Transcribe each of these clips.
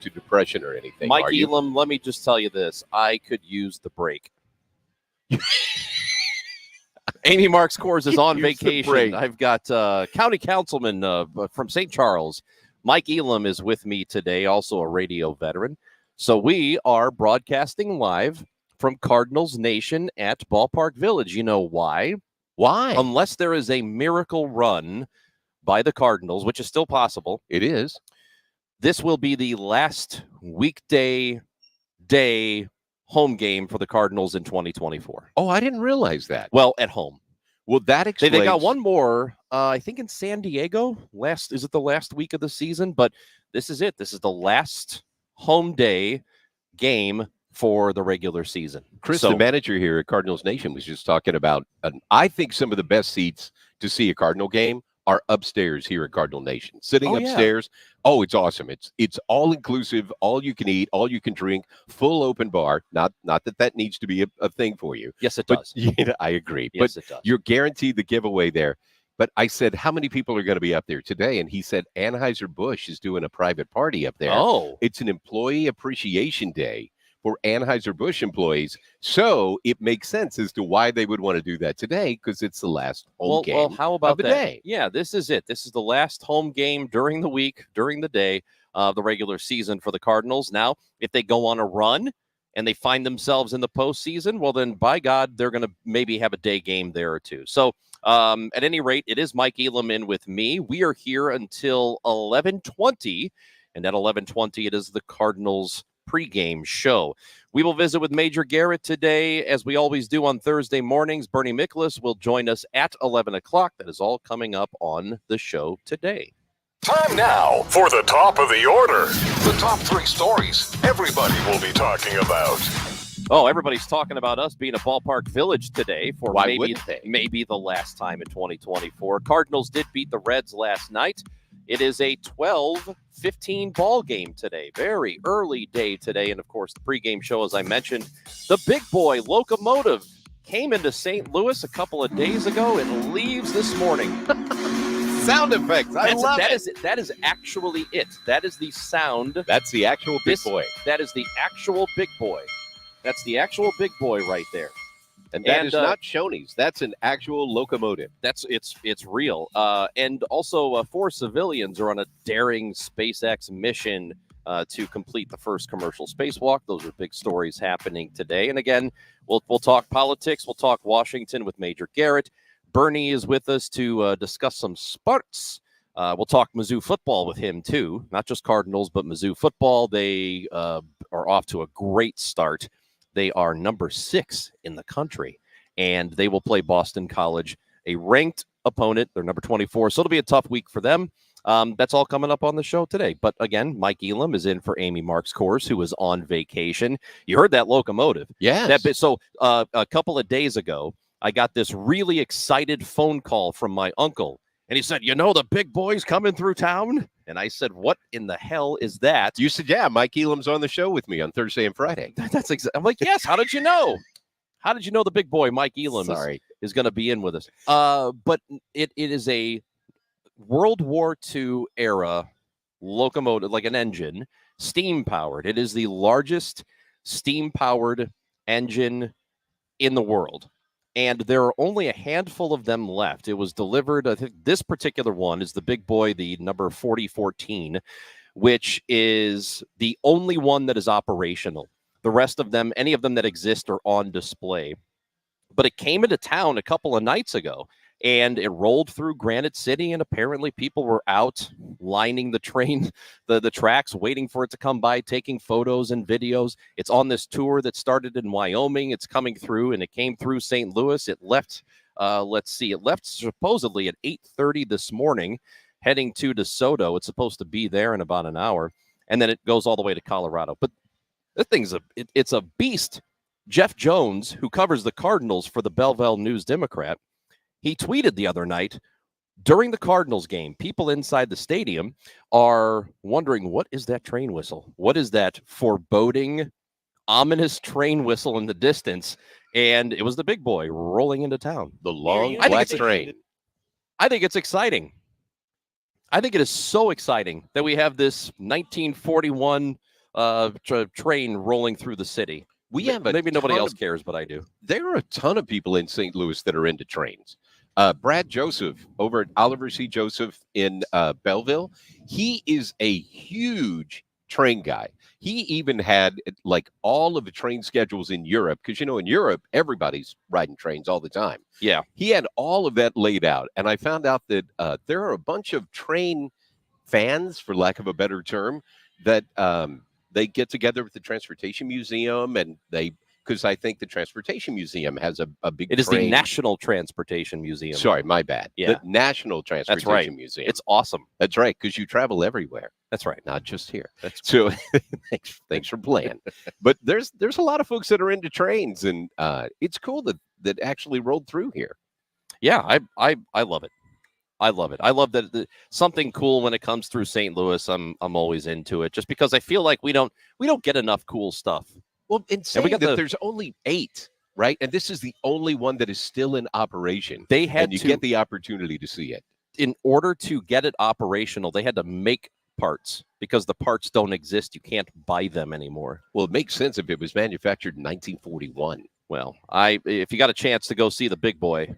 to depression or anything. Mike are you? Elam, let me just tell you this. I could use the break. Amy Marks Kors is on vacation. I've got County Councilman from St. Charles. Mike Elam is with me today, also a radio veteran. So we are broadcasting live from Cardinals Nation at Ballpark Village. You know why? Why? Unless there is a miracle run by the Cardinals, which is still possible. It is. This will be the last weekday day home game for the Cardinals in 2024. Oh, I didn't realize that. Well, at home. Well, that explains. They got one more, I think in San Diego. Is it the last week of the season? But this is it. This is the last home day game for the regular season. Chris, the manager here at Cardinals Nation, was just talking about, I think some of the best seats to see a Cardinal game are upstairs here at Cardinal Nation. Sitting upstairs. Yeah. Oh, it's awesome. It's all inclusive, all you can eat, all you can drink, full open bar. Not that needs to be a thing for you. Yes, it does. I agree. Yes, but it does. You're guaranteed the giveaway there. But I said, how many people are going to be up there today? And he said, Anheuser-Busch is doing a private party up there. Oh. It's an employee appreciation day for Anheuser-Busch employees. So it makes sense as to why they would want to do that today, because it's the last home game. Well, how about of the that? Day. Yeah, this is it. This is the last home game during the week, during the day of the regular season for the Cardinals. Now, if they go on a run and they find themselves in the postseason, well, then by God, they're going to maybe have a day game there or two. So at any rate, it is Mike Elam in with me. We are here until 11:20, and at 11:20, it is the Cardinals pregame show. We will visit with Major Garrett today, as we always do on Thursday mornings. Bernie Miklasz will join us at 11 o'clock. That is all coming up on the show today. Time now for the top of the order. The top three stories everybody will be talking about. Oh, everybody's talking about us being a Ballpark Village today for maybe the last time in 2024. Cardinals did beat the Reds last night. It is a 12:15 ball game today. Very early day today. And, of course, the pregame show, as I mentioned, the big boy locomotive came into St. Louis a couple of days ago and leaves this morning. Sound effects. I love it. That is actually it. That is the sound. That's the actual big boy. That is the actual big boy. That's the actual big boy right there. And that is not Shoney's. That's an actual locomotive. It's real. And also, 4 civilians are on a daring SpaceX mission to complete the first commercial spacewalk. Those are big stories happening today. And again, we'll talk politics. We'll talk Washington with Major Garrett. Bernie is with us to discuss some sports. We'll talk Mizzou football with him too. Not just Cardinals, but Mizzou football. They are off to a great start. They are number 6 in the country, and they will play Boston College, a ranked opponent. They're number 24, so it'll be a tough week for them. That's all coming up on the show today. But again, Mike Elam is in for Amy Marks Kors, who is on vacation. You heard that locomotive. Yes. So a couple of days ago, I got this really excited phone call from my uncle, and he said, the big boy's coming through town? And I said, what in the hell is that? You said, yeah, Mike Elam's on the show with me on Thursday and Friday. That's exactly. I'm like, yes. How did you know? How did you know the big boy, Mike Elam, is going to be in with us? But it is a World War II era locomotive, like an engine, steam-powered. It is the largest steam-powered engine in the world. And there are only a handful of them left. It was delivered, I think this particular one is the big boy, the number 4014, which is the only one that is operational. The rest of them, any of them that exist, are on display. But it came into town a couple of nights ago, and it rolled through Granite City, and apparently people were out lining the train, the tracks, waiting for it to come by, taking photos and videos. It's on this tour that started in Wyoming. It's coming through, and it came through St. Louis. It left, it left supposedly at 8:30 this morning, heading to DeSoto. It's supposed to be there in about an hour, and then it goes all the way to Colorado. But the thing's it's a beast. Jeff Jones, who covers the Cardinals for the Belleville News-Democrat, he tweeted the other night, during the Cardinals game, people inside the stadium are wondering, what is that train whistle? What is that foreboding, ominous train whistle in the distance? And it was the big boy rolling into town. The long black train. I think it's exciting. I think it is so exciting that we have this 1941 train rolling through the city. We have maybe nobody else cares, but I do. There are a ton of people in St. Louis that are into trains. Brad Joseph over at Oliver C. Joseph in Belleville, he is a huge train guy. He even had like all of the train schedules in Europe, because in Europe everybody's riding trains all the time. Yeah, he had all of that laid out, and I found out that there are a bunch of train fans, for lack of a better term, that they get together with the Transportation Museum, and because I think the Transportation Museum has a big. It is the National Transportation Museum. Sorry, my bad. Yeah, the National Transportation Museum. It's awesome. That's right, because you travel everywhere. That's right, not just here. So thanks for playing. But there's a lot of folks that are into trains, and it's cool that actually rolled through here. Yeah, I love it. I love it. I love that something cool when it comes through St. Louis. I'm always into it, just because I feel like we don't get enough cool stuff. Well, and saying that there's only 8, right? And this is the only one that is still in operation. They had and you get the opportunity to see it. In order to get it operational, they had to make parts, because the parts don't exist. You can't buy them anymore. Well, it makes sense if it was manufactured in 1941. Well, if you got a chance to go see the big boy,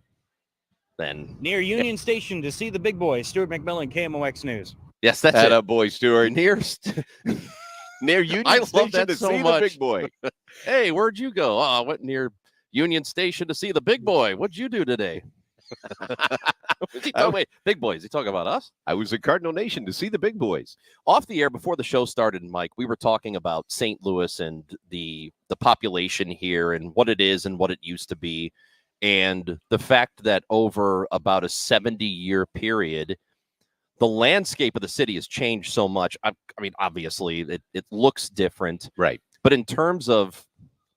then near Union Station to see the big boy. Stuart McMillan, KMOX News. Yes, that's it. Up, boy, Stuart. Near Union I Station love that to so see much. the big boy. Hey, where'd you go? Oh, I went near Union Station to see the big boy. What'd you do today? Wait, big boy. Is he talking about us? I was at Cardinal Nation to see the big boys. Off the air, before the show started, Mike, we were talking about St. Louis and the population here and what it is and what it used to be. And the fact that over about a 70-year period, the landscape of the city has changed so much. I mean, obviously, it looks different. Right. But in terms of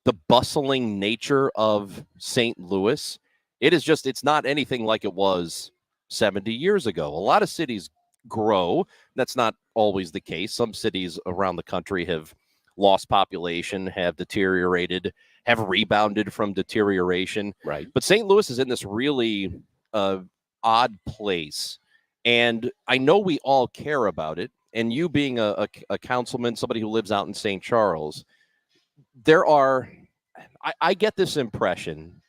the bustling nature of St. Louis, it's not anything like it was 70 years ago. A lot of cities grow. That's not always the case. Some cities around the country have lost population, have deteriorated, have rebounded from deterioration. Right. But St. Louis is in this really odd place. And I know we all care about it. And you being a councilman, somebody who lives out in St. Charles, I get this impression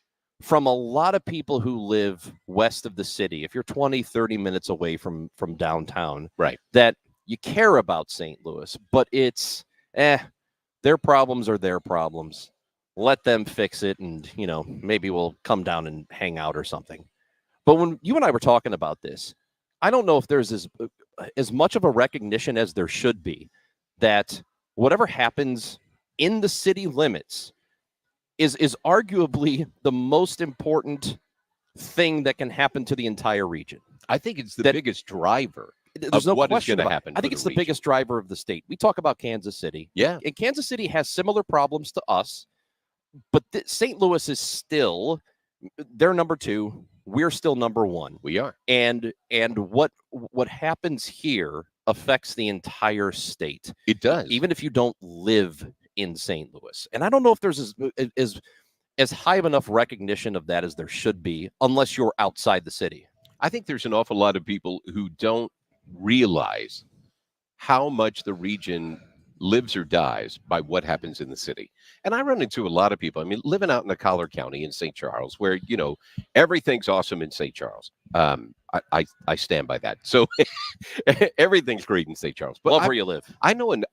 from a lot of people who live west of the city, if you're 20, 30 minutes away from downtown, right, that you care about St. Louis, but it's, their problems are their problems. Let them fix it, and, maybe we'll come down and hang out or something. But when you and I were talking about this, I don't know if there's as much of a recognition as there should be that whatever happens in the city limits is arguably the most important thing that can happen to the entire region. I think it's the biggest driver. There's no what question is going to about happen. I think it's the biggest driver of the state. We talk about Kansas City. Yeah. And Kansas City has similar problems to us, but St. Louis is still, they're number 2. We're still number 1. We are. And what happens here affects the entire state. It does. Even if you don't live in St. Louis. And I don't know if there's as high of enough recognition of that as there should be, unless you're outside the city. I think there's an awful lot of people who don't realize how much the region lives or dies by what happens in the city. And I run into a lot of people. I mean, living out in the Collar County in St. Charles, where, everything's awesome in St. Charles. I stand by that. So everything's great in St. Charles. But love where you live. I know an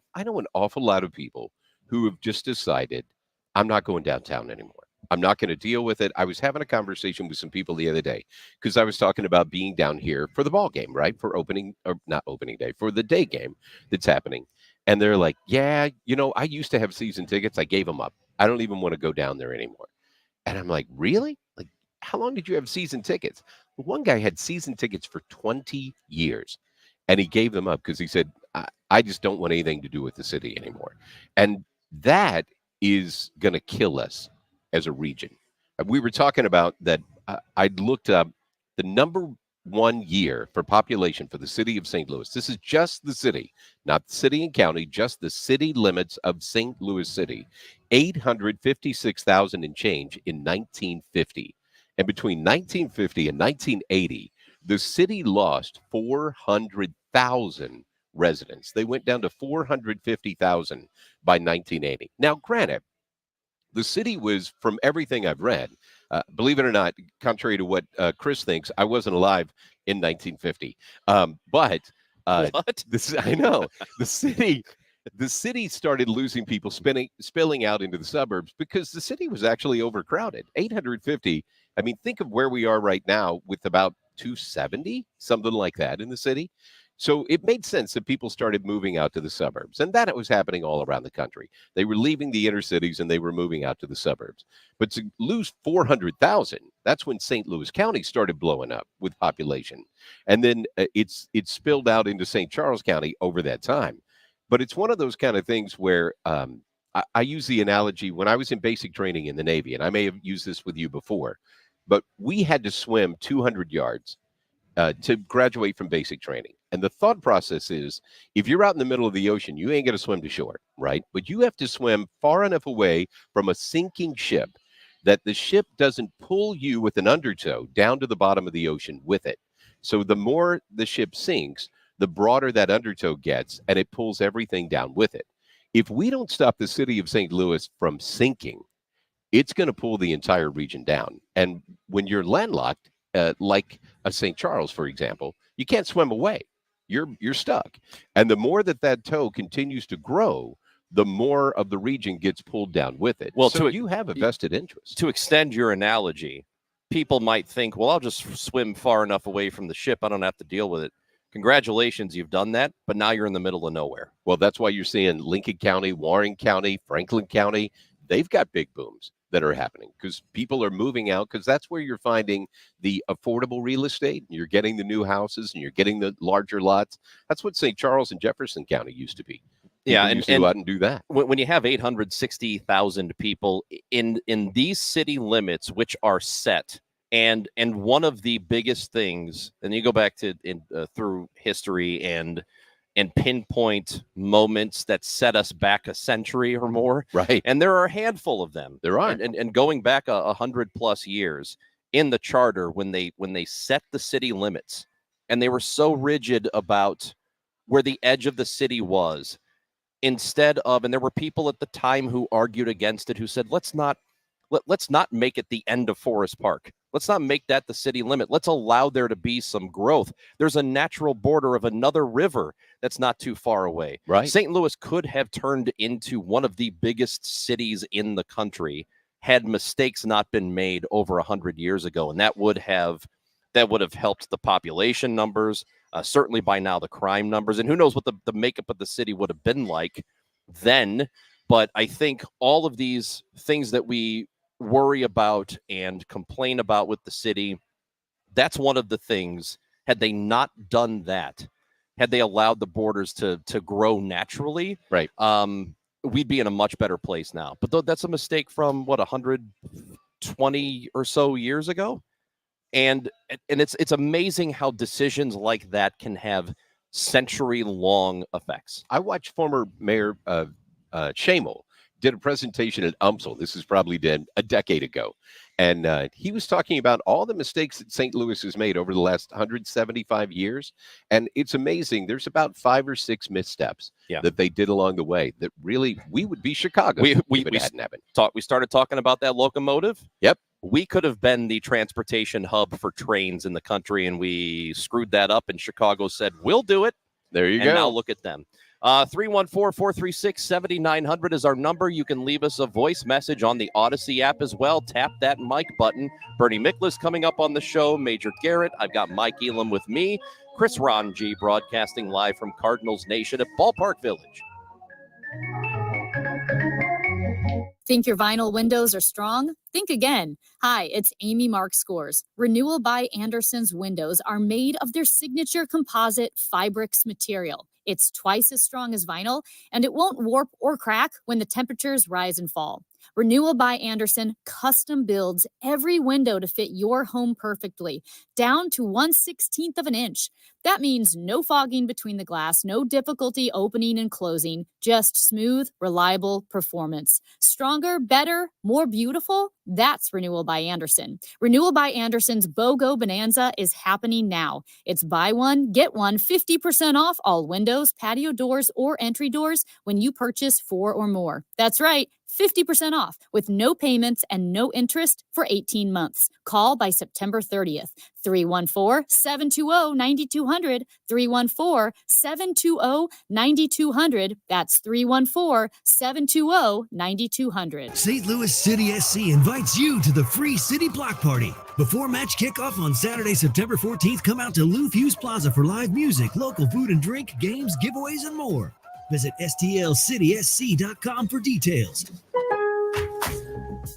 awful lot of people who have just decided, I'm not going downtown anymore. I'm not going to deal with it. I was having a conversation with some people the other day because I was talking about being down here for the ball game, right? For not opening day, for the day game that's happening. And they're like, yeah, I used to have season tickets. I gave them up. I don't even want to go down there anymore. And I'm like, really? Like, how long did you have season tickets? One guy had season tickets for 20 years and he gave them up because he said, I just don't want anything to do with the city anymore. And that is going to kill us as a region. We were talking about that. I looked up the number 1 year for population for the city of St. Louis. This is just the city, not the city and county, just the city limits of St. Louis City. 856,000 and change in 1950. And between 1950 and 1980, the city lost 400,000 residents. They went down to 450,000 by 1980. Now, granted, the city was, from everything I've read, believe it or not, contrary to what Chris thinks, I wasn't alive in 1950. But What? I know the city started losing people, spilling out into the suburbs because the city was actually overcrowded. 850. I mean, think of where we are right now with about 270, something like that in the city. So it made sense that people started moving out to the suburbs, and that it was happening all around the country. They were leaving the inner cities and they were moving out to the suburbs. But to lose 400,000, that's when St. Louis County started blowing up with population. And then it's spilled out into St. Charles County over that time. But it's one of those kind of things where I use the analogy when I was in basic training in the Navy, and I may have used this with you before, but we had to swim 200 yards to graduate from basic training. And the thought process is, if you're out in the middle of the ocean, you ain't going to swim to shore, right? But you have to swim far enough away from a sinking ship that the ship doesn't pull you with an undertow down to the bottom of the ocean with it. So the more the ship sinks, the broader that undertow gets, and it pulls everything down with it. If we don't stop the city of St. Louis from sinking, it's going to pull the entire region down. And when you're landlocked, like a St. Charles, for example, you can't swim away. You're stuck. And the more that tow continues to grow, the more of the region gets pulled down with it. Well, so you have a vested interest. To extend your analogy, people might think, well, I'll just swim far enough away from the ship. I don't have to deal with it. Congratulations, you've done that, but now you're in the middle of nowhere. Well, that's why you're seeing Lincoln County, Warren County, Franklin County. They've got big booms that are happening because people are moving out, because that's where you're finding the affordable real estate. You're getting the new houses and you're getting the larger lots. That's what St. Charles and Jefferson County used to be. Yeah, and go out and do that. When you have 860,000 people in these city limits, which are set, and one of the biggest things, and you go back to through history and pinpoint moments that set us back a century or more, right? And there are a handful of them. There are, and going back 100+ years in the charter when they set the city limits, and they were so rigid about where the edge of the city was. Instead of, and there were people at the time who argued against it, who said, let's not make it the end of Forest Park. Let's not make that the city limit. Let's allow there to be some growth. There's a natural border of another river that's not too far away. Right. St. Louis could have turned into one of the biggest cities in the country had mistakes not been made over 100 years ago. And that would have helped the population numbers. Certainly by now the crime numbers, and who knows what the makeup of the city would have been like then. But I think all of these things that we worry about and complain about with the city, that's one of the things. Had they not done that, had they allowed the borders to grow naturally, right, we'd be in a much better place now. But that's a mistake from 120 or so years ago. And it's amazing how decisions like that can have century-long effects. I watched former Mayor Shamel did a presentation at UMSL. This is probably a decade ago. And he was talking about all the mistakes that St. Louis has made over the last 175 years. And it's amazing. There's about 5 or 6 missteps that they did along the way that really, we would be Chicago if it hadn't happened. We started talking about that locomotive. Yep. We could have been the transportation hub for trains in the country, and we screwed that up, and Chicago said, we'll do it. There you go. And now look at them. 314-436-7900 is our number. You can leave us a voice message on the Odyssey app as well. Tap that mic button. Bernie Miklasz coming up on the show. Major Garrett. I've got Mike Elam with me. Chris Ranji broadcasting live from Cardinals Nation at Ballpark Village. Think your vinyl windows are strong? Think again. Hi, it's Amy Mark Scores. Renewal by Anderson's windows are made of their signature composite Fibrix material. It's twice as strong as vinyl, and it won't warp or crack when the temperatures rise and fall. Renewal by Anderson custom builds every window to fit your home perfectly, down to 1/16 of an inch. That means no fogging between the glass, no difficulty opening and closing, just smooth, reliable performance. Stronger, better, more beautiful? That's Renewal by Anderson. Renewal by Anderson's BOGO Bonanza is happening now. It's buy one, get one, 50% off all windows windows, patio doors, or entry doors when you purchase 4 or more. That's right, 50% off with no payments and no interest for 18 months. Call by September 30th. 314-720-9200. 314-720-9200. That's 314-720-9200. St. Louis City SC invites you to the free City Block Party. Before match kickoff on Saturday, September 14th, come out to Lou Hughes Plaza for live music, local food and drink, games, giveaways, and more. Visit stlcitysc.com for details.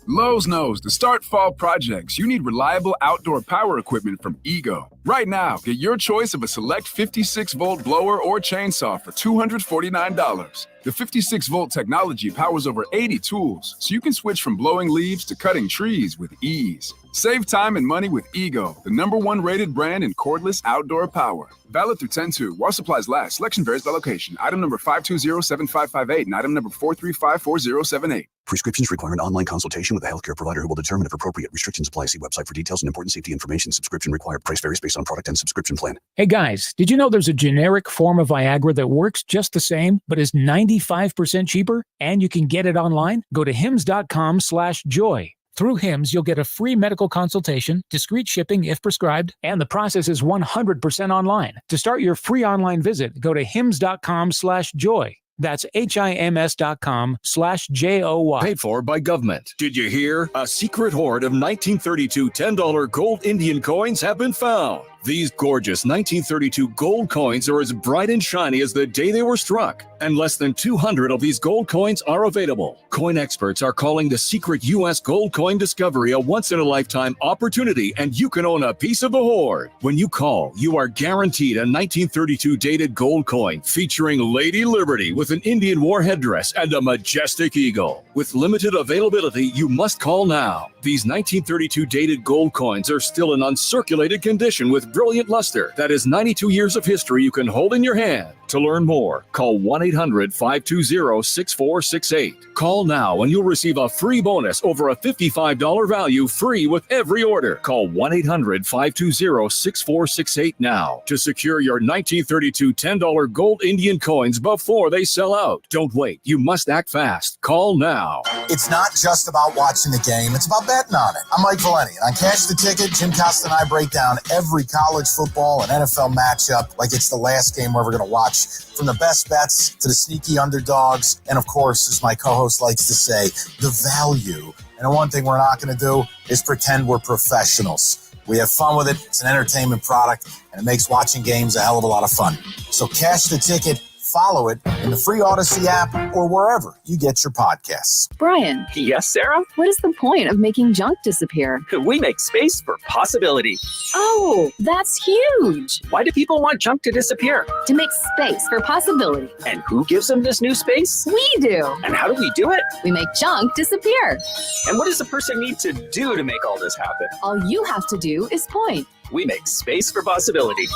Lowe's knows to start fall projects, you need reliable outdoor power equipment from Ego. Right now, get your choice of a select 56-volt blower or chainsaw for $249. The 56-volt technology powers over 80 tools, so you can switch from blowing leaves to cutting trees with ease. Save time and money with Ego, the #1 rated brand in cordless outdoor power. Valid through 10/2. While supplies last. Selection varies by location. Item number 5207558 and item number 4354078. Prescriptions require an online consultation with a healthcare provider who will determine if appropriate. Restrictions apply. See website for details and important safety information. Subscription required. Price varies based on product and subscription plan. Hey guys, did you know there's a generic form of Viagra that works just the same, but is 95% cheaper? And you can get it online? Go to hims.com/joy. Through Hims, you'll get a free medical consultation, discreet shipping if prescribed, and the process is 100% online. To start your free online visit, go to hims.com/joy. That's HIMS.com/JOY. Paid for by government. Did you hear? A secret hoard of 1932 $10 gold Indian coins have been found. These gorgeous 1932 gold coins are as bright and shiny as the day they were struck, and less than 200 of these gold coins are available. Coin experts are calling the secret U.S. gold coin discovery a once-in-a-lifetime opportunity, and you can own a piece of the hoard. When you call, you are guaranteed a 1932 dated gold coin featuring Lady Liberty with an Indian war headdress and a majestic eagle. With limited availability, you must call now. These 1932 dated gold coins are still in uncirculated condition with brilliant luster. That is 92 years of history you can hold in your hand. To learn more, call 1-800-520-6468. Call now and you'll receive a free bonus over a $55 value free with every order. Call 1-800-520-6468 now to secure your 1932 $10 gold Indian coins before they sell out. Don't wait. You must act fast. Call now. It's not just about watching the game. It's about betting on it. I'm Mike Valeni. On Cash the Ticket, Jim Costa and I break down every college football and NFL matchup like it's the last game we're ever going to watch. From the best bets to the sneaky underdogs. And of course, as my co-host likes to say, the value. And the one thing we're not going to do is pretend we're professionals. We have fun with it. It's an entertainment product, and it makes watching games a hell of a lot of fun. So Cash the Ticket. Follow it in the free Odyssey app or wherever you get your podcasts. Brian. Yes, Sarah? What is the point of making junk disappear? We make space for possibility. Oh, that's huge. Why do people want junk to disappear? To make space for possibility. And who gives them this new space? We do. And how do we do it? We make junk disappear. And what does a person need to do to make all this happen? All you have to do is point. We make space for possibility.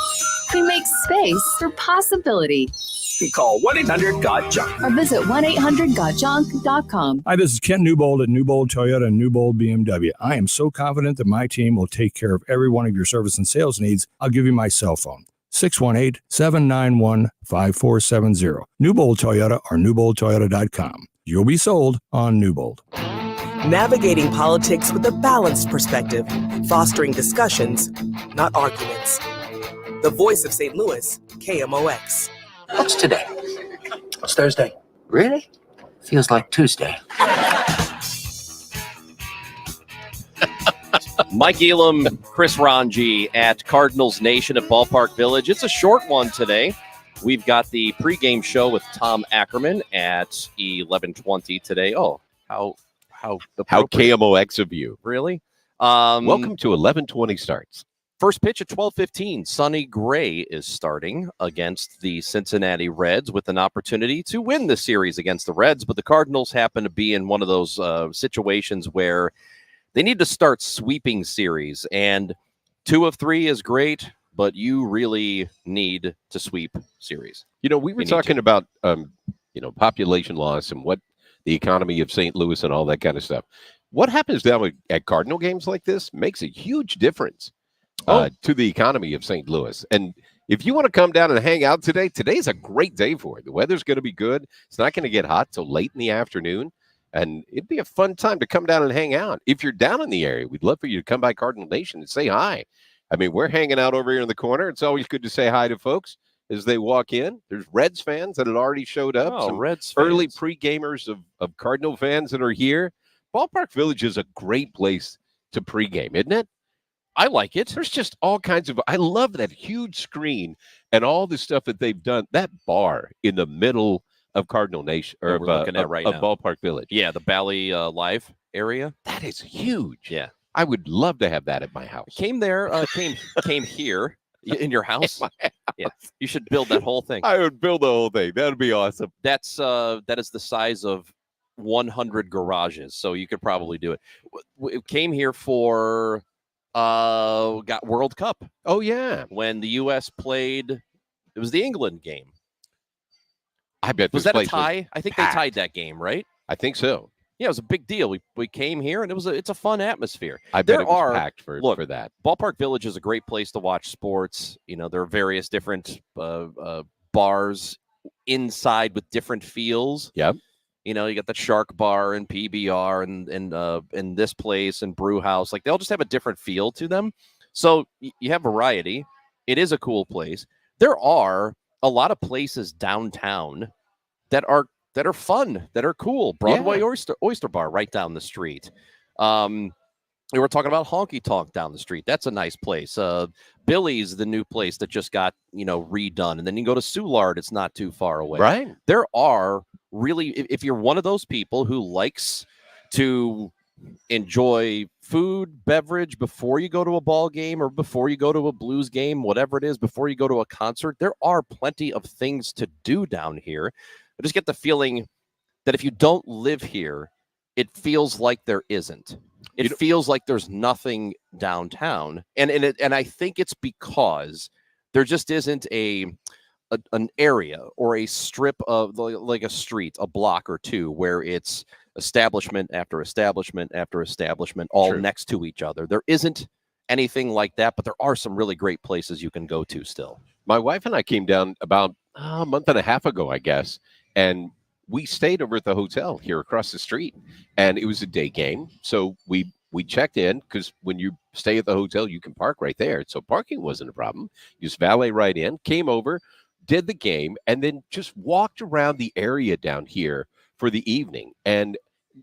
We make space for possibility. Call 1-800-GOT-JUNK. Or visit 1-800-GOT-JUNK.com. Hi, this is Ken Newbold at Newbold Toyota and Newbold BMW. I am so confident that my team will take care of every one of your service and sales needs. I'll give you my cell phone, 618-791-5470. Newbold Toyota or newboldtoyota.com. You'll be sold on Newbold. Navigating politics with a balanced perspective, fostering discussions, not arguments. The voice of St. Louis, KMOX. What's today? It's Thursday. Really? Feels like Tuesday. Mike Elam, Chris Ranji at Cardinals Nation at Ballpark Village. It's a short one today. We've got the pregame show with Tom Ackerman at 11:20 today. Oh, how KMOX of you. Really? Welcome to 11:20 starts. First pitch at 12:15. Sonny Gray is starting against the Cincinnati Reds with an opportunity to win the series against the Reds, but the Cardinals happen to be in one of those situations where they need to start sweeping series, and 2 of 3 is great, but you really need to sweep series. You know, we were talking about population loss and what the economy of St. Louis and all that kind of stuff. What happens down at Cardinal games like this makes a huge difference to the economy of St. Louis. And, If you want to come down and hang out today, today's a great day for it. The weather's going to be good. It's not going to get hot till late in the afternoon. And it'd be a fun time to come down and hang out. If you're down in the area, we'd love for you to come by Cardinal Nation and say hi. I mean, we're hanging out over here in the corner. It's always good to say hi to folks as they walk in. There's Reds fans that had already showed up. Oh, some Reds early fans. pre-gamers of Cardinal fans that are here. Ballpark Village is a great place to pregame, isn't it? I like it. There's just all kinds of – I love that huge screen and all the stuff that they've done. That bar in the middle of Cardinal Nation or we're looking at right of now. Ballpark Village. Yeah, the Bally Live area. That is huge. Yeah. I would love to have that at my house. Came there, came here in your house. Yeah, you should build that whole thing. I would build the whole thing. That would be awesome. That is the size of 100 garages, so you could probably do it. It came here for got World Cup. Oh yeah, when the U.S. played, it was the England game. I bet was this that a place was tie? I think packed. they tied that game, right? I think so. Yeah, it was a big deal. We came here, and it's a fun atmosphere. I bet it was packed for that. Ballpark Village is a great place to watch sports. You know, there are various different bars inside with different feels. Yep. You know, you got the Shark Bar and PBR and this place and Brew House. Like, they all just have a different feel to them. So you have variety. It is a cool place. There are a lot of places downtown that are fun, that are cool. Broadway Oyster Bar right down the street. We were talking about Honky Tonk down the street. That's a nice place. Billy's, the new place that just got, redone. And then you can go to Soulard. It's not too far away. Right. There are really, if you're one of those people who likes to enjoy food, beverage before you go to a ball game or before you go to a Blues game, whatever it is, before you go to a concert, there are plenty of things to do down here. I just get the feeling that if you don't live here, it feels like there isn't. It feels like there's nothing downtown. And I think it's because there just isn't an area or a strip of like a street, a block or two, where it's establishment after establishment after establishment all next to each other. There isn't anything like that, but there are some really great places you can go to still. My wife and I came down about a month and a half ago, I guess, and we stayed over at the hotel here across the street, and it was a day game. So we checked in because when you stay at the hotel, you can park right there. So parking wasn't a problem. You just valet right in, came over, did the game, and then just walked around the area down here for the evening. And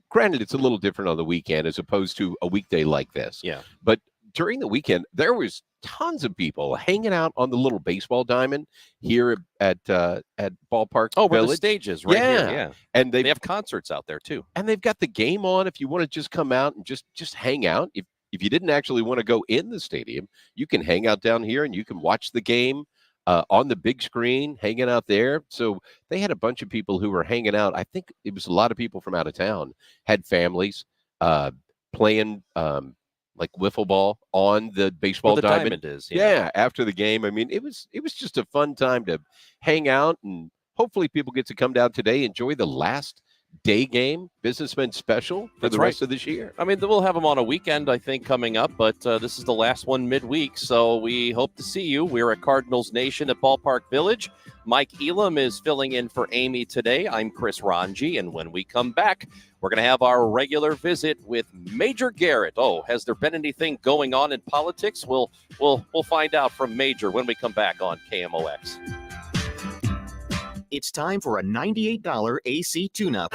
granted, it's a little different on the weekend as opposed to a weekday like this. Yeah. But during the weekend, there was tons of people hanging out on the little baseball diamond here at Ballpark Oh, where the Village. stage is right here. Yeah. And they have concerts out there too. And they've got the game on if you want to just come out and just hang out. If you didn't actually want to go in the stadium, you can hang out down here and you can watch the game on the big screen, hanging out there. So they had a bunch of people who were hanging out. I think it was a lot of people from out of town, had families playing like wiffle ball on the baseball Where the diamond is. Yeah, after the game. I mean, it was just a fun time to hang out, and hopefully people get to come down today, enjoy the last day game, Businessman Special for the rest of this year. I mean, we'll have them on a weekend, I think, coming up, but this is the last one midweek, so we hope to see you. We're at Cardinals Nation at Ballpark Village. Mike Elam is filling in for Amy today. I'm Chris Ranji, and when we come back, we're going to have our regular visit with Major Garrett. Oh, has there been anything going on in politics? We'll find out from Major when we come back on KMOX. It's time for a $98 AC tune-up.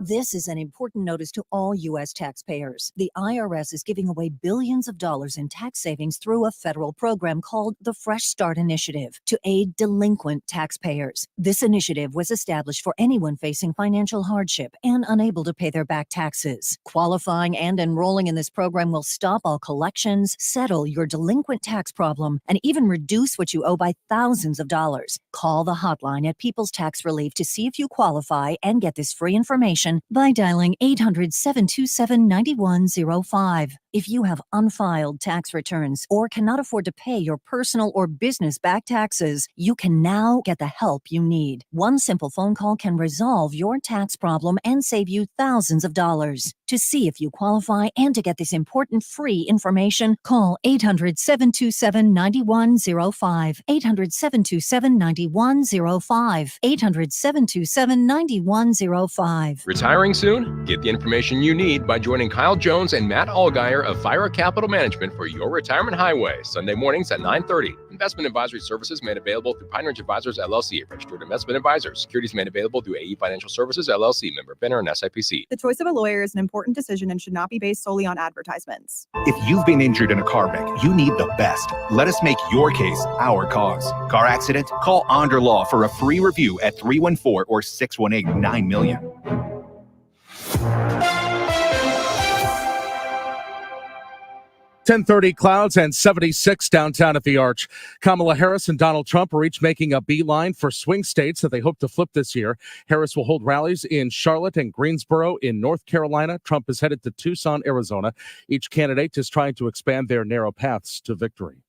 This is an important notice to all U.S. taxpayers. The IRS is giving away billions of dollars in tax savings through a federal program called the Fresh Start Initiative to aid delinquent taxpayers. This initiative was established for anyone facing financial hardship and unable to pay their back taxes. Qualifying and enrolling in this program will stop all collections, settle your delinquent tax problem, and even reduce what you owe by thousands of dollars. Call the hotline at People's Tax Relief to see if you qualify and get this free information by dialing 800-727-9105. If you have unfiled tax returns or cannot afford to pay your personal or business back taxes, you can now get the help you need. One simple phone call can resolve your tax problem and save you thousands of dollars. To see if you qualify and to get this important free information, call 800-727-9105. 800-727-9105. 800-727-9105. Retiring soon? Get the information you need by joining Kyle Jones and Matt Allgeier of Fira Capital Management for your retirement highway, Sunday mornings at 9:30. Investment advisory services made available through Pine Ridge Advisors, LLC, a registered investment advisor. Securities made available through AE Financial Services, LLC, member FINRA and SIPC. The choice of a lawyer is an important decision and should not be based solely on advertisements. If you've been injured in a car wreck, you need the best. Let us make your case our cause. Car accident? Call Onder Law for a free review at 314 or 618-9000000. 10:30 clouds and 76 downtown at the Arch. Kamala Harris and Donald Trump are each making a beeline for swing states that they hope to flip this year. Harris will hold rallies in Charlotte and Greensboro in North Carolina. Trump is headed to Tucson, Arizona. Each candidate is trying to expand their narrow paths to victory.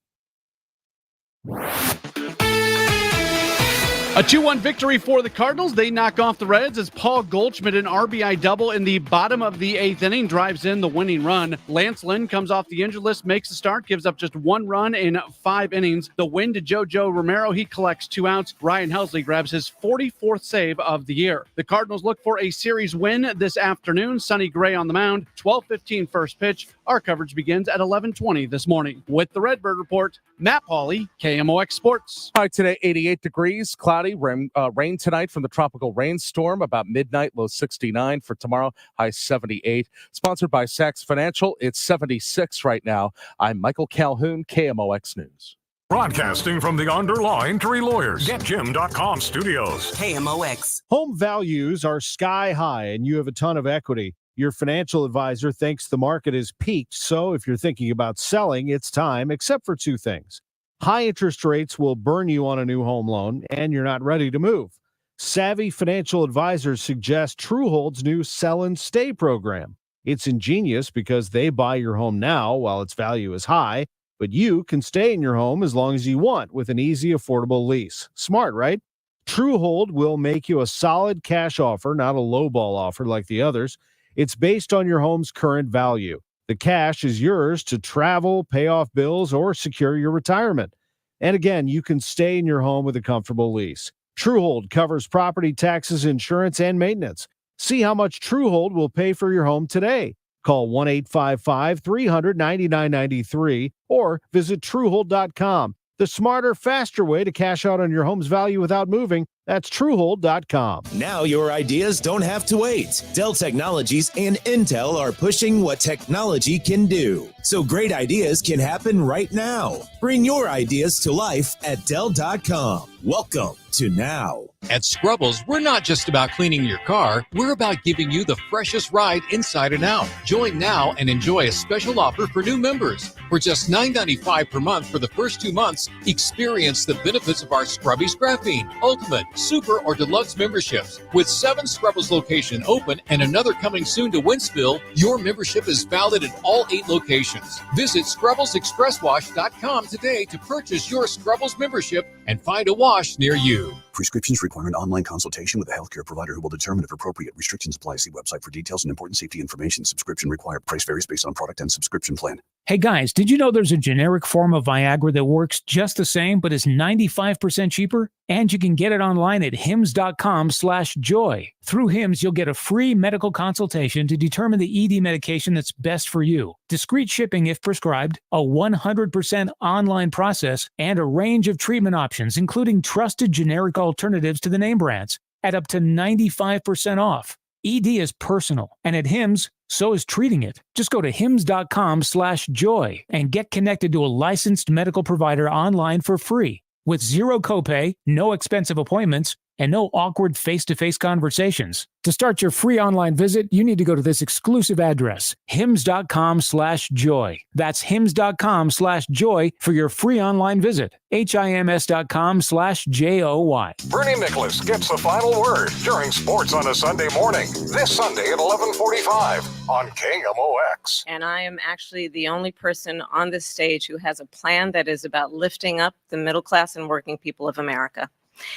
A 2-1 victory for the Cardinals. They knock off the Reds as Paul Goldschmidt, an RBI double in the bottom of the 8th inning, drives in the winning run. Lance Lynn comes off the injured list, makes the start, gives up just 1 run in 5 innings. The win to JoJo Romero. He collects 2 outs. Ryan Helsley grabs his 44th save of the year. The Cardinals look for a series win this afternoon. Sonny Gray on the mound. 12:15 first pitch. Our coverage begins at 11:20 this morning. With the Redbird Report, Matt Pauley, KMOX Sports. High today, 88 degrees, cloudy, rain tonight from the tropical rainstorm, about midnight, low 69 for tomorrow, high 78. Sponsored by Sachs Financial, it's 76 right now. I'm Michael Calhoun, KMOX News. Broadcasting from the Underline Tree Lawyers, GetJim.com studios. KMOX. Home values are sky high and you have a ton of equity. Your financial advisor thinks the market is peaked, so if you're thinking about selling, it's time, except for 2 things. High interest rates will burn you on a new home loan, and you're not ready to move. Savvy financial advisors suggest Truehold's new Sell and Stay program. It's ingenious because they buy your home now while its value is high, but you can stay in your home as long as you want with an easy, affordable lease. Smart, right? Truehold will make you a solid cash offer, not a lowball offer like the others. It's based on your home's current value. The cash is yours to travel, pay off bills, or secure your retirement. And again, you can stay in your home with a comfortable lease. Truehold covers property taxes, insurance, and maintenance. See how much Truehold will pay for your home today. Call 1-855-300-9993 or visit Truehold.com. The smarter, faster way to cash out on your home's value without moving. That's Truehold.com. Now your ideas don't have to wait. Dell Technologies and Intel are pushing what technology can do. So great ideas can happen right now. Bring your ideas to life at Dell.com. Welcome to Now. At Scrubbles, we're not just about cleaning your car, we're about giving you the freshest ride inside and out. Join now and enjoy a special offer for new members. For just $9.95 per month for the first 2 months, experience the benefits of our Scrubby Scrapping, Ultimate, Super, or Deluxe memberships. With 7 Scrubbles locations open and another coming soon to Wentzville, your membership is valid at all 8 locations. Visit ScrubblesExpressWash.com today to purchase your Scrubbles membership and find a wash near you. Prescriptions require an online consultation with a healthcare provider who will determine if appropriate. Restrictions apply. See website for details and important safety information. Subscription required. Price varies based on product and subscription plan. Hey guys, did you know there's a generic form of Viagra that works just the same but is 95% cheaper? And you can get it online at hims.com/joy. Through Hims, you'll get a free medical consultation to determine the ED medication that's best for you. Discreet shipping if prescribed, a 100% online process, and a range of treatment options, including trusted generic alternatives to the name brands, at up to 95% off. ED is personal, and at Hims, so is treating it. Just go to hims.com/joy and get connected to a licensed medical provider online for free. With zero copay, no expensive appointments, and no awkward face-to-face conversations. To start your free online visit, you need to go to this exclusive address, hims.com/joy. That's hims.com/joy for your free online visit. HIMS.com/JOY. Bernie Nicholas gets the final word during Sports on a Sunday morning. This Sunday at 11:45 on KMOX. And I am actually the only person on this stage who has a plan that is about lifting up the middle class and working people of America.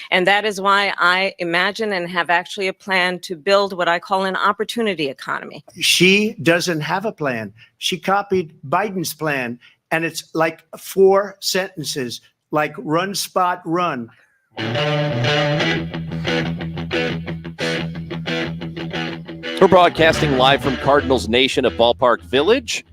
And that is why I imagine and have actually a plan to build what I call an opportunity economy. She doesn't have a plan. She copied Biden's plan, and it's like 4 sentences, like run, spot, run. We're broadcasting live from Cardinals Nation at Ballpark Village.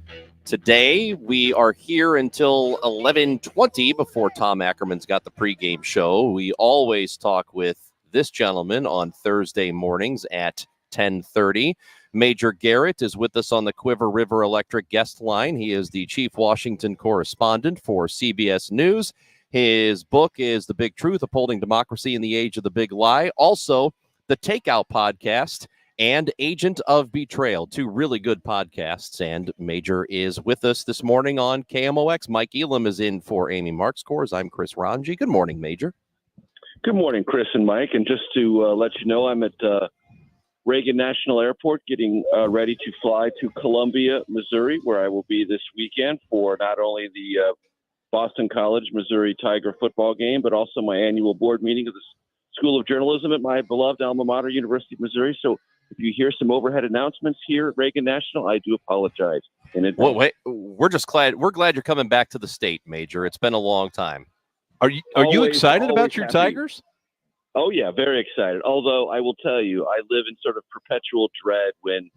Today, we are here until 11:20 before Tom Ackerman's got the pregame show. We always talk with this gentleman on Thursday mornings at 10:30. Major Garrett is with us on the Quiver River Electric guest line. He is the chief Washington correspondent for CBS News. His book is The Big Truth, Upholding Democracy in the Age of the Big Lie. Also, the Takeout Podcast and Agent of Betrayal, 2 really good podcasts. And Major is with us this morning on KMOX. Mike Elam is in for Amy Markscores. I'm Chris Ranji. Good morning, Major. Good morning, Chris and Mike. And just to let you know, I'm at Reagan National Airport getting ready to fly to Columbia, Missouri, where I will be this weekend for not only the Boston College Missouri Tiger football game, but also my annual board meeting of the School of Journalism at my beloved alma mater, University of Missouri. So if you hear some overhead announcements here at Reagan National, I do apologize in advance. Well, wait, we're glad you're coming back to the state, Major. It's been a long time. Are you excited about your Tigers? Oh yeah, very excited. Although I will tell you, I live in sort of perpetual dread when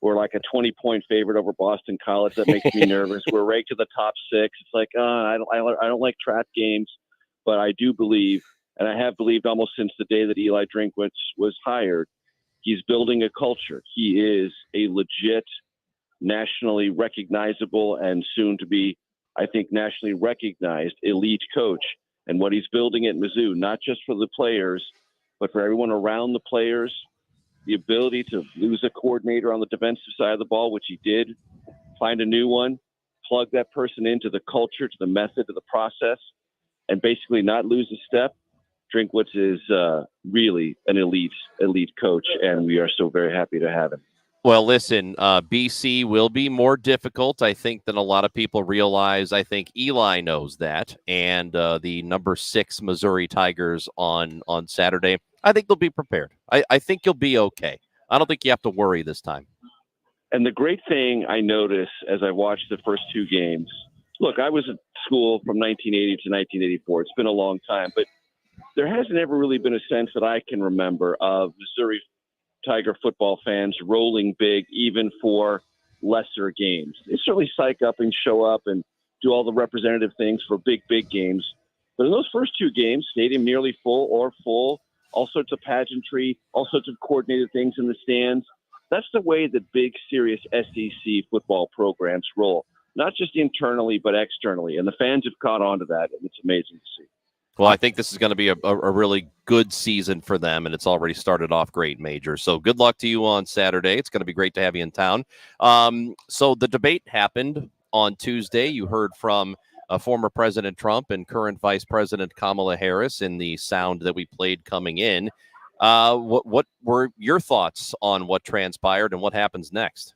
we're like a 20-point favorite over Boston College. That makes me nervous. We're ranked to the top 6. It's like I don't like trap games, but I do believe, and I have believed almost since the day that Eli Drinkwitz was hired. He's building a culture. He is a legit, nationally recognizable, and soon to be, I think, nationally recognized elite coach. And what he's building at Mizzou, not just for the players, but for everyone around the players, the ability to lose a coordinator on the defensive side of the ball, which he did, find a new one, plug that person into the culture, to the method, to the process, and basically not lose a step. Drinkwitz is really an elite coach, and we are so very happy to have him. Well, listen, BC will be more difficult, I think, than a lot of people realize. I think Eli knows that, and the number 6 Missouri Tigers on Saturday, I think they'll be prepared. I think you'll be okay. I don't think you have to worry this time. And the great thing I notice as I watched the first 2 games, look, I was at school from 1980 to 1984. It's been a long time, but there hasn't ever really been a sense that I can remember of Missouri Tiger football fans rolling big, even for lesser games. They certainly psych up and show up and do all the representative things for big games. But in those first 2 games, stadium nearly full or full, all sorts of pageantry, all sorts of coordinated things in the stands. That's the way that big, serious SEC football programs roll, not just internally, but externally. And the fans have caught on to that, and it's amazing to see. Well, I think this is going to be a really good season for them, and it's already started off great, Major. So good luck to you on Saturday. It's going to be great to have you in town. So the debate happened on Tuesday. You heard from former President Trump and current Vice President Kamala Harris in the sound that we played coming in. What were your thoughts on what transpired and what happens next?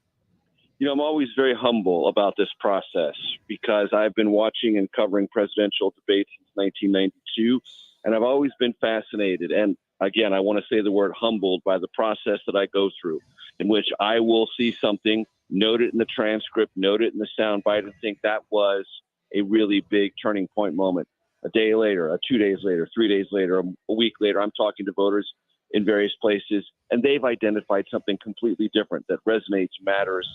You know, I'm always very humble about this process because I've been watching and covering presidential debates since 1992, and I've always been fascinated. And again, I want to say the word humbled by the process that I go through, in which I will see something, note it in the transcript, note it in the soundbite, and think that was a really big turning point moment. A day later, 2 days later, 3 days later, a week later, I'm talking to voters in various places, and they've identified something completely different that resonates, matters,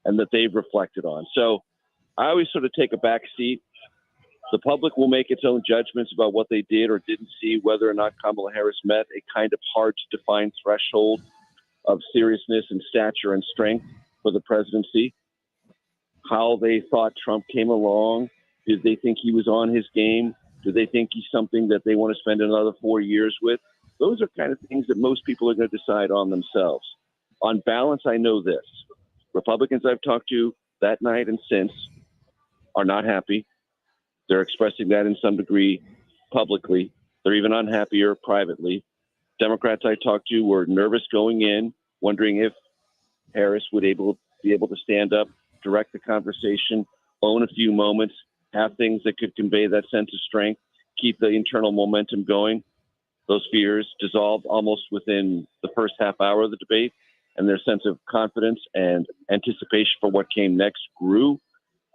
and that they've reflected on. So I always sort of take a back seat. The public will make its own judgments about what they did or didn't see, whether or not Kamala Harris met a kind of hard-to-define threshold of seriousness and stature and strength for the presidency, how they thought Trump came along. Did they think he was on his game? Do they think he's something that they want to spend another 4 years with? Those are kind of things that most people are going to decide on themselves. On balance, I know this. Republicans I've talked to that night and since are not happy. They're expressing that in some degree publicly. They're even unhappier privately. Democrats I talked to were nervous going in, wondering if Harris would be able to stand up, direct the conversation, own a few moments, have things that could convey that sense of strength, keep the internal momentum going. Those fears dissolved almost within the first half hour of the debate, and their sense of confidence and anticipation for what came next grew.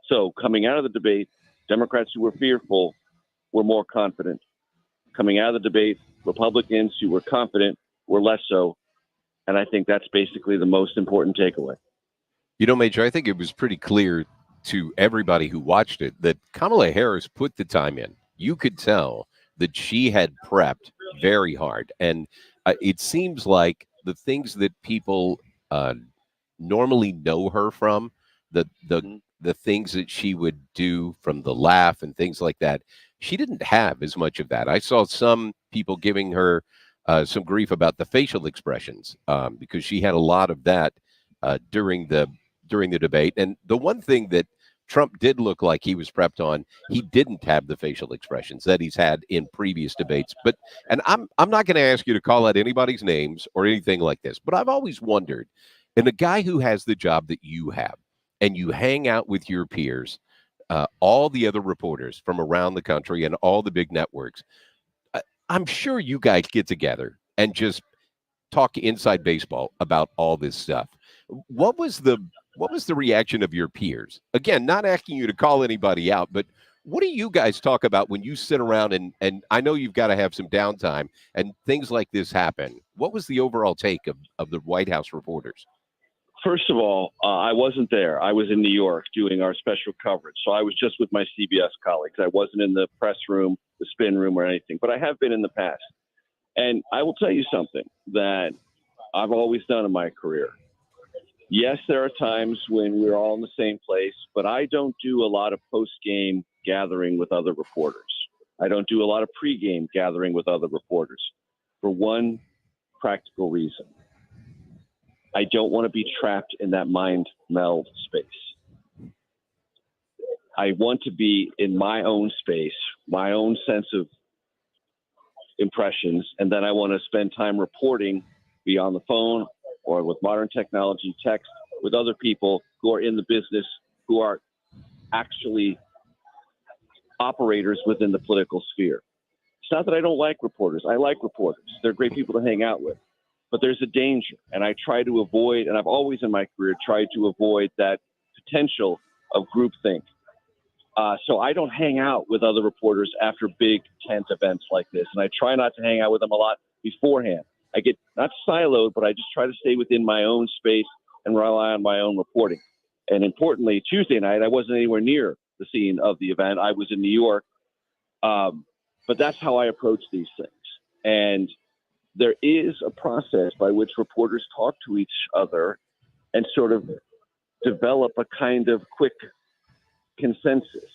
So coming out of the debate, Democrats who were fearful were more confident. Coming out of the debate, Republicans who were confident were less so. And I think that's basically the most important takeaway. You know, Major, I think it was pretty clear to everybody who watched it that Kamala Harris put the time in. You could tell that she had prepped very hard. And it seems like the things that people normally know her from, the things that she would do, from the laugh and things like that, she didn't have as much of that. I saw some people giving her some grief about the facial expressions because she had a lot of that during the debate. And the one thing that Trump did look like he was prepped on, he didn't have the facial expressions that he's had in previous debates. But, and I'm not going to ask you to call out anybody's names or anything like this, but I've always wondered, and a guy who has the job that you have, and you hang out with your peers, all the other reporters from around the country and all the big networks, I'm sure you guys get together and just talk inside baseball about all this stuff. What was the reaction of your peers? Again, not asking you to call anybody out, but what do you guys talk about when you sit around and I know you've got to have some downtime and things like this happen? What was the overall take of the White House reporters? First of all, I wasn't there. I was in New York doing our special coverage. So I was just with my CBS colleagues. I wasn't in the press room, the spin room, or anything, but I have been in the past. And I will tell you something that I've always done in my career. Yes, there are times when we're all in the same place, but I don't do a lot of post-game gathering with other reporters. I don't do a lot of pre-game gathering with other reporters for one practical reason. I don't want to be trapped in that mind meld space. I want to be in my own space, my own sense of impressions, and then I want to spend time reporting, be on the phone or with modern technology, text with other people who are in the business, who are actually operators within the political sphere. It's not that I don't like reporters. I like reporters. They're great people to hang out with. But there's a danger, and I try to avoid, and I've always in my career tried to avoid that potential of groupthink. So I don't hang out with other reporters after big tent events like this, and I try not to hang out with them a lot beforehand. I get not siloed, but I just try to stay within my own space and rely on my own reporting. And importantly, Tuesday night, I wasn't anywhere near the scene of the event. I was in New York. But that's how I approach these things. And there is a process by which reporters talk to each other and sort of develop a kind of quick consensus.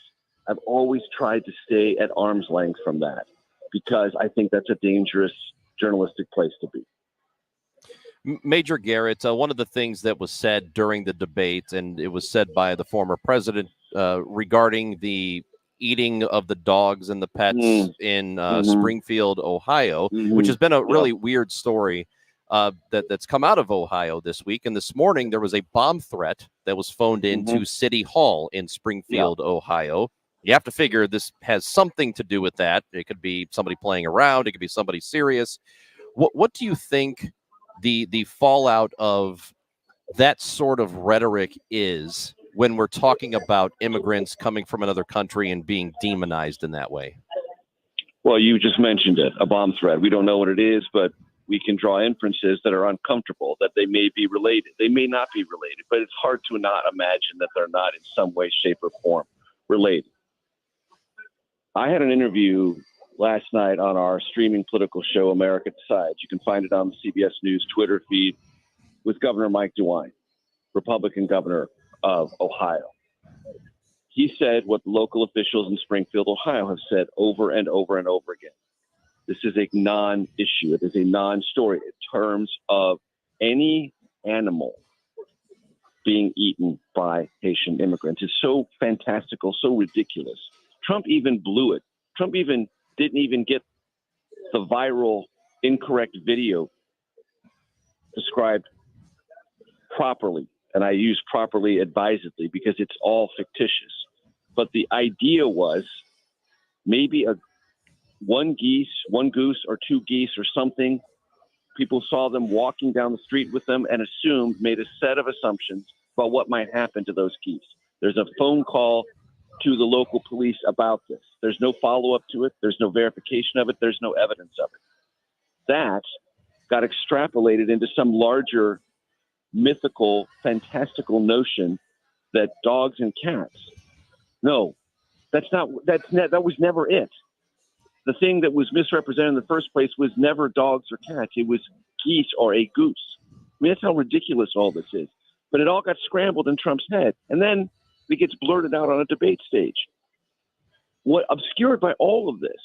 I've always tried to stay at arm's length from that because I think that's a dangerous journalistic place to be. Major Garrett, one of the things that was said during the debate, and it was said by the former president regarding the eating of the dogs and the pets in Springfield, Ohio, which has been a really weird story that's come out of Ohio this week. And this morning, there was a bomb threat that was phoned into City Hall in Springfield, Ohio. You have to figure this has something to do with that. It could be somebody playing around. It could be somebody serious. What do you think the fallout of that sort of rhetoric is when we're talking about immigrants coming from another country and being demonized in that way? Well, you just mentioned it, a bomb threat. We don't know what it is, but we can draw inferences that are uncomfortable, that they may be related. They may not be related, but it's hard to not imagine that they're not in some way, shape, or form related. I had an interview last night on our streaming political show, America Decides. You can find it on the CBS News Twitter feed with Governor Mike DeWine, Republican governor of Ohio. He said what local officials in Springfield, Ohio have said over and over and over again. This is a non-issue. It is a non-story in terms of any animal being eaten by Haitian immigrants. It's so fantastical, so ridiculous. Trump even blew it. Trump even didn't even get the viral incorrect video described properly. And I use properly advisedly because it's all fictitious. But the idea was maybe one goose or two geese or something. People saw them walking down the street with them and made a set of assumptions about what might happen to those geese. There's a phone call to the local police about this. There's no follow-up to it. There's no verification of it. There's no evidence of it. That got extrapolated into some larger mythical, fantastical notion that dogs and cats. No, that was never it. The thing that was misrepresented in the first place was never dogs or cats. It was geese or a goose. I mean, that's how ridiculous all this is. But it all got scrambled in Trump's head. And then it gets blurted out on a debate stage. What obscured by all of this,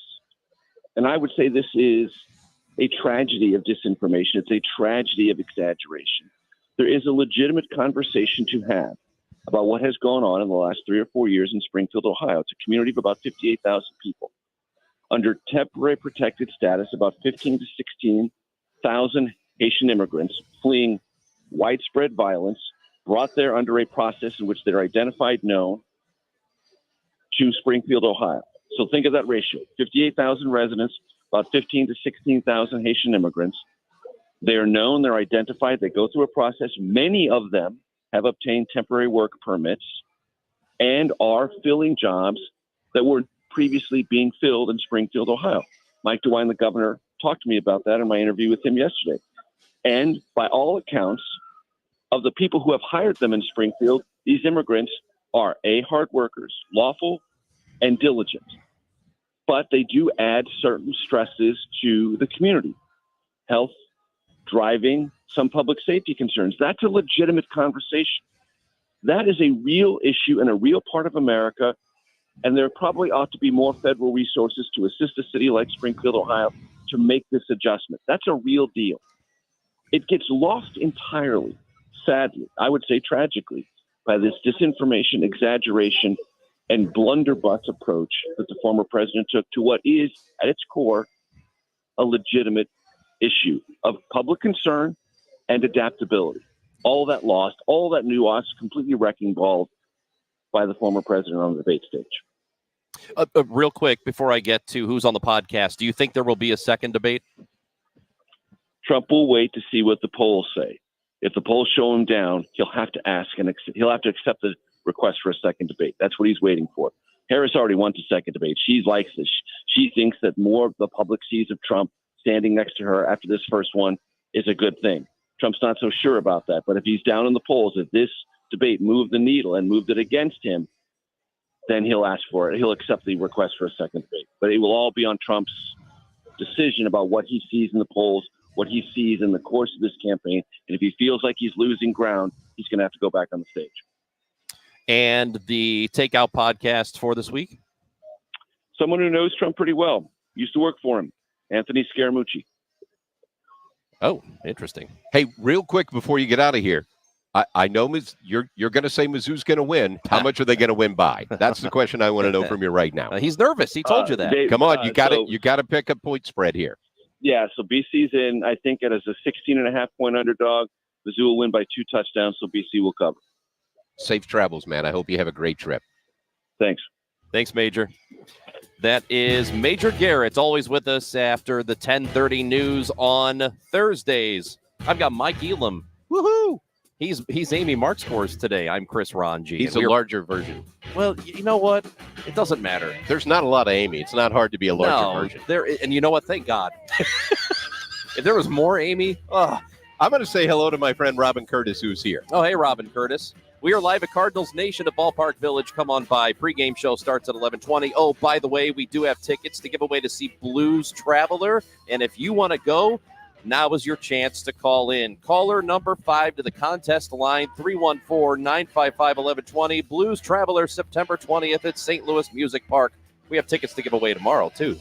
and I would say this is a tragedy of disinformation. It's a tragedy of exaggeration. There is a legitimate conversation to have about what has gone on in the last 3 or 4 years in Springfield, Ohio. It's a community of about 58,000 people. Under temporary protected status, about 15 to 16,000 Haitian immigrants fleeing widespread violence, brought there under a process in which they're identified, known to Springfield, Ohio. So think of that ratio, 58,000 residents, about 15 to 16,000 Haitian immigrants. They're known, they're identified, they go through a process. Many of them have obtained temporary work permits and are filling jobs that were previously being filled in Springfield, Ohio. Mike DeWine, the governor, talked to me about that in my interview with him yesterday. And by all accounts, of the people who have hired them in Springfield, these immigrants are hard workers, lawful and diligent. But they do add certain stresses to the community. Health, driving, some public safety concerns. That's a legitimate conversation. That is a real issue and a real part of America. And there probably ought to be more federal resources to assist a city like Springfield, Ohio, to make this adjustment. That's a real deal. It gets lost entirely, sadly, I would say tragically, by this disinformation, exaggeration, and blunderbuss approach that the former president took to what is, at its core, a legitimate issue of public concern and adaptability. All that lost, all that nuance, completely wrecking ball by the former president on the debate stage. Real quick, before I get to who's on the podcast, do you think there will be a second debate? Trump will wait to see what the polls say. If the polls show him down, he'll have to ask and he'll have to accept the request for a second debate. That's what he's waiting for. Harris already won the second debate. She likes this. She thinks that more of the public sees of Trump standing next to her after this first one is a good thing. Trump's not so sure about that. But if he's down in the polls, if this debate moved the needle and moved it against him, then he'll ask for it. He'll accept the request for a second debate. But it will all be on Trump's decision about what he sees in the polls, what he sees in the course of this campaign. And if he feels like he's losing ground, he's going to have to go back on the stage. And the Takeout podcast for this week? Someone who knows Trump pretty well. Used to work for him, Anthony Scaramucci. Oh, interesting. Hey, real quick before you get out of here, I know you're going to say Mizzou's going to win. How much are they going to win by? That's the question I want to know from you right now. He's nervous. He told you that. Dave, Come on, you got to pick a point spread here. Yeah, so BC's in, I think, as a 16.5-point underdog. Mizzou will win by 2 touchdowns, so BC will cover. Safe travels, man. I hope you have a great trip. Thanks. Thanks, Major. That is Major Garrett, always with us after the 10:30 news on Thursdays. I've got Mike Elam. Woohoo! He's Amy Marksforce today. I'm Chris Ranji. He's a larger version. Well, you know what? It doesn't matter. There's not a lot of Amy. It's not hard to be a larger version. And you know what? Thank God. If there was more Amy, I'm going to say hello to my friend Robin Curtis, who's here. Oh, hey, Robin Curtis. We are live at Cardinals Nation at Ballpark Village. Come on by. Pre-game show starts at 11:20. Oh, by the way, we do have tickets to give away to see Blues Traveler. And if you want to go, now is your chance to call in. Caller number 5 to the contest line, 314-955-1120. Blues Traveler, September 20th at St. Louis Music Park. We have tickets to give away tomorrow, too.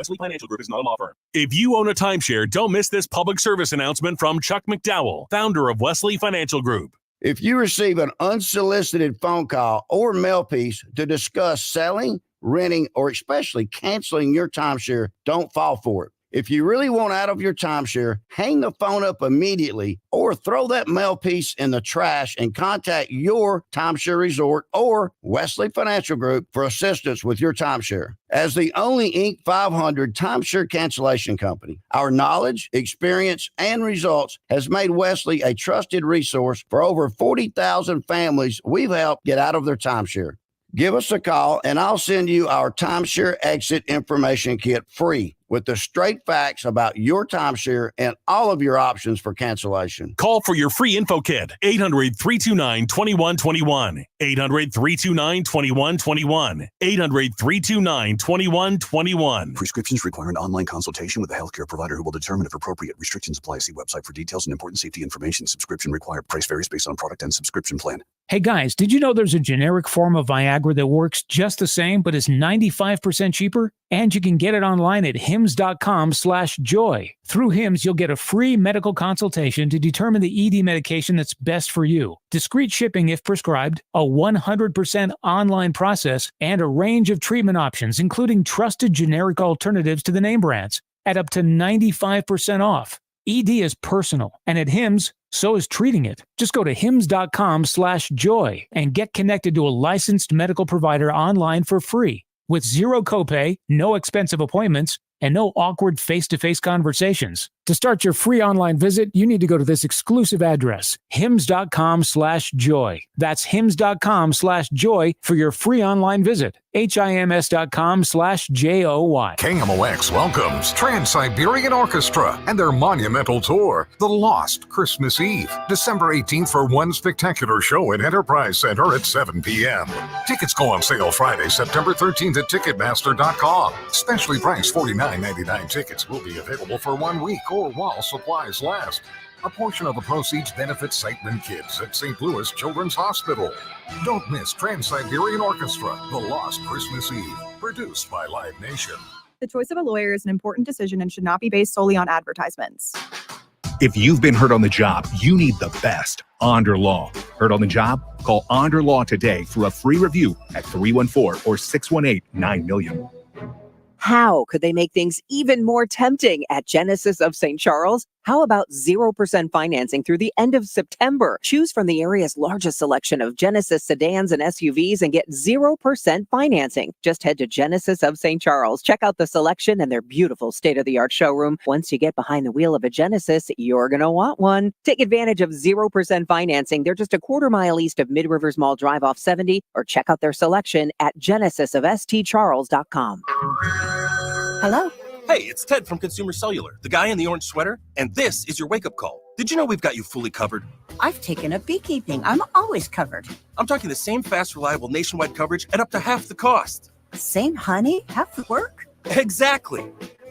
Wesley Financial Group is not a law firm. If you own a timeshare, don't miss this public service announcement from Chuck McDowell, founder of Wesley Financial Group. If you receive an unsolicited phone call or mail piece to discuss selling, renting, or especially canceling your timeshare, don't fall for it. If you really want out of your timeshare, hang the phone up immediately or throw that mail piece in the trash and contact your timeshare resort or Wesley Financial Group for assistance with your timeshare. As the only Inc. 500 timeshare cancellation company, our knowledge, experience, and results has made Wesley a trusted resource for over 40,000 families we've helped get out of their timeshare. Give us a call and I'll send you our timeshare exit information kit free with the straight facts about your timeshare and all of your options for cancellation. Call for your free info kit, 800-329-2121, 800-329-2121, 800-329-2121. Prescriptions require an online consultation with a healthcare provider who will determine if appropriate. Restrictions apply. See website for details and important safety information. Subscription required. Price varies based on product and subscription plan. Hey guys, did you know there's a generic form of Viagra that works just the same but is 95% cheaper? And you can get it online at hims.com/joy. Through Hims, you'll get a free medical consultation to determine the ED medication that's best for you. Discreet shipping if prescribed, a 100% online process, and a range of treatment options, including trusted generic alternatives to the name brands, at up to 95% off. ED is personal, and at Hims, so is treating it. Just go to hims.com/joy and get connected to a licensed medical provider online for free with zero copay, no expensive appointments, and no awkward face-to-face conversations. To start your free online visit, you need to go to this exclusive address, hims.com/joy. That's hims.com/joy for your free online visit. HIMS.com/JOY. KMOX welcomes Trans-Siberian Orchestra and their monumental tour, The Lost Christmas Eve, December 18th for one spectacular show at Enterprise Center at 7 p.m. Tickets go on sale Friday, September 13th at Ticketmaster.com. Specially priced $49.99 tickets will be available for 1 week or while supplies last. A portion of the proceeds benefits Sightman Kids at St. Louis Children's Hospital. Don't miss Trans-Siberian Orchestra, The Lost Christmas Eve, produced by Live Nation. The choice of a lawyer is an important decision and should not be based solely on advertisements. If you've been hurt on the job, you need the best. Onder Law. Hurt on the job? Call Onder Law today for a free review at 314 or 618-9000000. How could they make things even more tempting at Genesis of St. Charles? How about 0% financing through the end of September? Choose from the area's largest selection of Genesis sedans and SUVs and get 0% financing. Just head to Genesis of St. Charles. Check out the selection and their beautiful state-of-the-art showroom. Once you get behind the wheel of a Genesis, you're going to want one. Take advantage of 0% financing. They're just a quarter mile east of Mid-Rivers Mall Drive off 70, or check out their selection at genesisofstcharles.com. Hello? Hey, it's Ted from Consumer Cellular, the guy in the orange sweater, and this is your wake-up call. Did you know we've got you fully covered? I've taken up beekeeping. I'm always covered. I'm talking the same fast, reliable nationwide coverage at up to half the cost. Same honey, half the work? Exactly.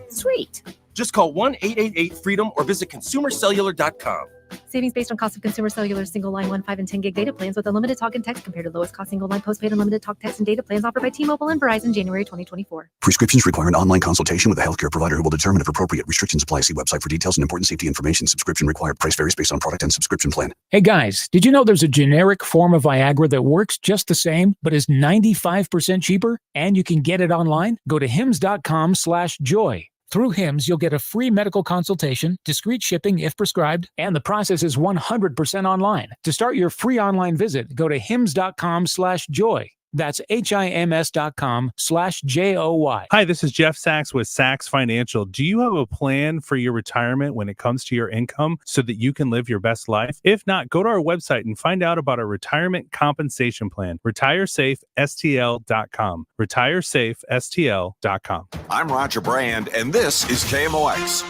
Sweet. Just call 1-888-FREEDOM or visit consumercellular.com. Savings based on cost of Consumer Cellular single line 1, 5, and 10 gig data plans with unlimited talk and text compared to lowest cost single line postpaid unlimited talk, text, and data plans offered by T-Mobile and Verizon January 2024. Prescriptions require an online consultation with a healthcare provider who will determine if appropriate. Restrictions apply. See website for details and important safety information. Subscription required. Price varies based on product and subscription plan. Hey guys, did you know there's a generic form of Viagra that works just the same but is 95% cheaper? And you can get it online? Go to hims.com/joy. Through Hims, you'll get a free medical consultation, discreet shipping if prescribed, and the process is 100% online. To start your free online visit, go to hims.com/joy. That's HIMS.com/JOY. Hi, this is Jeff Sachs with Sachs Financial. Do you have a plan for your retirement when it comes to your income so that you can live your best life? If not, go to our website and find out about our retirement compensation plan. RetireSafeSTL.com. RetireSafeSTL.com. I'm Roger Brand, and this is KMOX,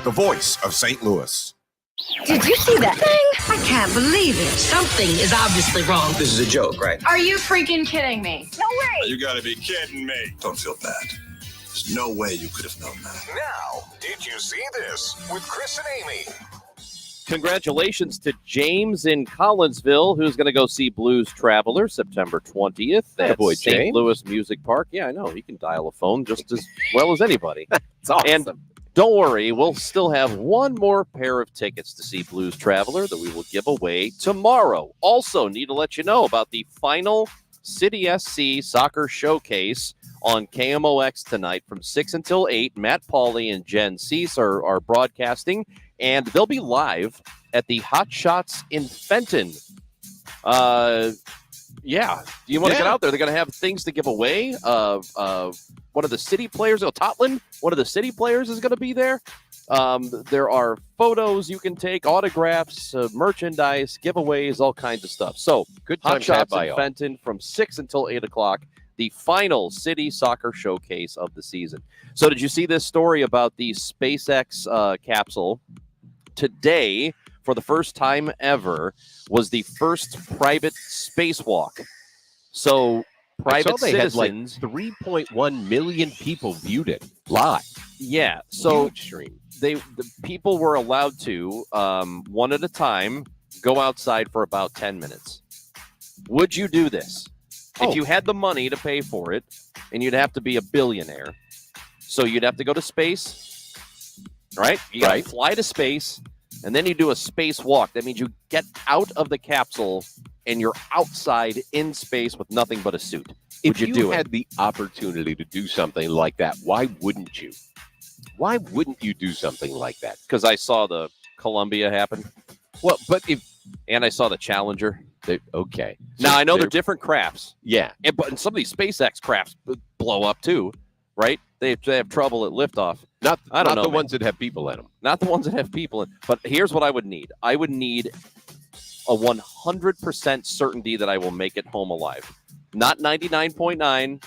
the voice of St. Louis. Did you see that thing? I can't believe it. Something is obviously wrong. This is a joke, right? Are you freaking kidding me? No way. You gotta be kidding me. Don't feel bad. There's no way you could have known that. Now, did you see this with Chris and Amy? Congratulations to James in Collinsville, who's going to go see Blues Traveler September 20th at Attaboy, St. James. Louis Music Park. Yeah, I know. He can dial a phone just as well as anybody. It's awesome. And don't worry, we'll still have one more pair of tickets to see Blues Traveler that we will give away tomorrow. Also, need to let you know about the final City SC Soccer Showcase on KMOX tonight from 6 until 8. Matt Pauley and Jen Cease are broadcasting, and they'll be live at the Hot Shots in Fenton. Yeah, you want to get out there? They're going to have things to give away. One of the City players, Totland, one of the City players is going to be there. There are photos you can take, autographs, merchandise, giveaways, all kinds of stuff. So, good Hot times had Shots by in all. Fenton from 6 until 8 o'clock, the final City Soccer Showcase of the season. So, did you see this story about the SpaceX capsule? Today, for the first time ever, was the first private spacewalk. So, private they citizens. had like 3.1 million people viewed it live. Yeah, so Huge stream. the people were allowed to, one at a time, go outside for about 10 minutes. Would you do this? If you had the money to pay for it, and you'd have to be a billionaire, so you'd have to go to space, right? You got to fly to space, and then you do a space walk. That means you get out of the capsule, and you're outside in space with nothing but a suit. Would If you do had it? the opportunity to do something like that, why wouldn't you? Why wouldn't you do something like that? Because I saw the Columbia happen. Well, but and I saw the Challenger. Okay. Now, I know they're different crafts. Yeah. But some of these SpaceX crafts blow up too, right? They have trouble at liftoff. Not I don't the know, ones that have people in them. Not the ones that have people in. But here's what I would need. I would need a 100% certainty that I will make it home alive. Not 99.9,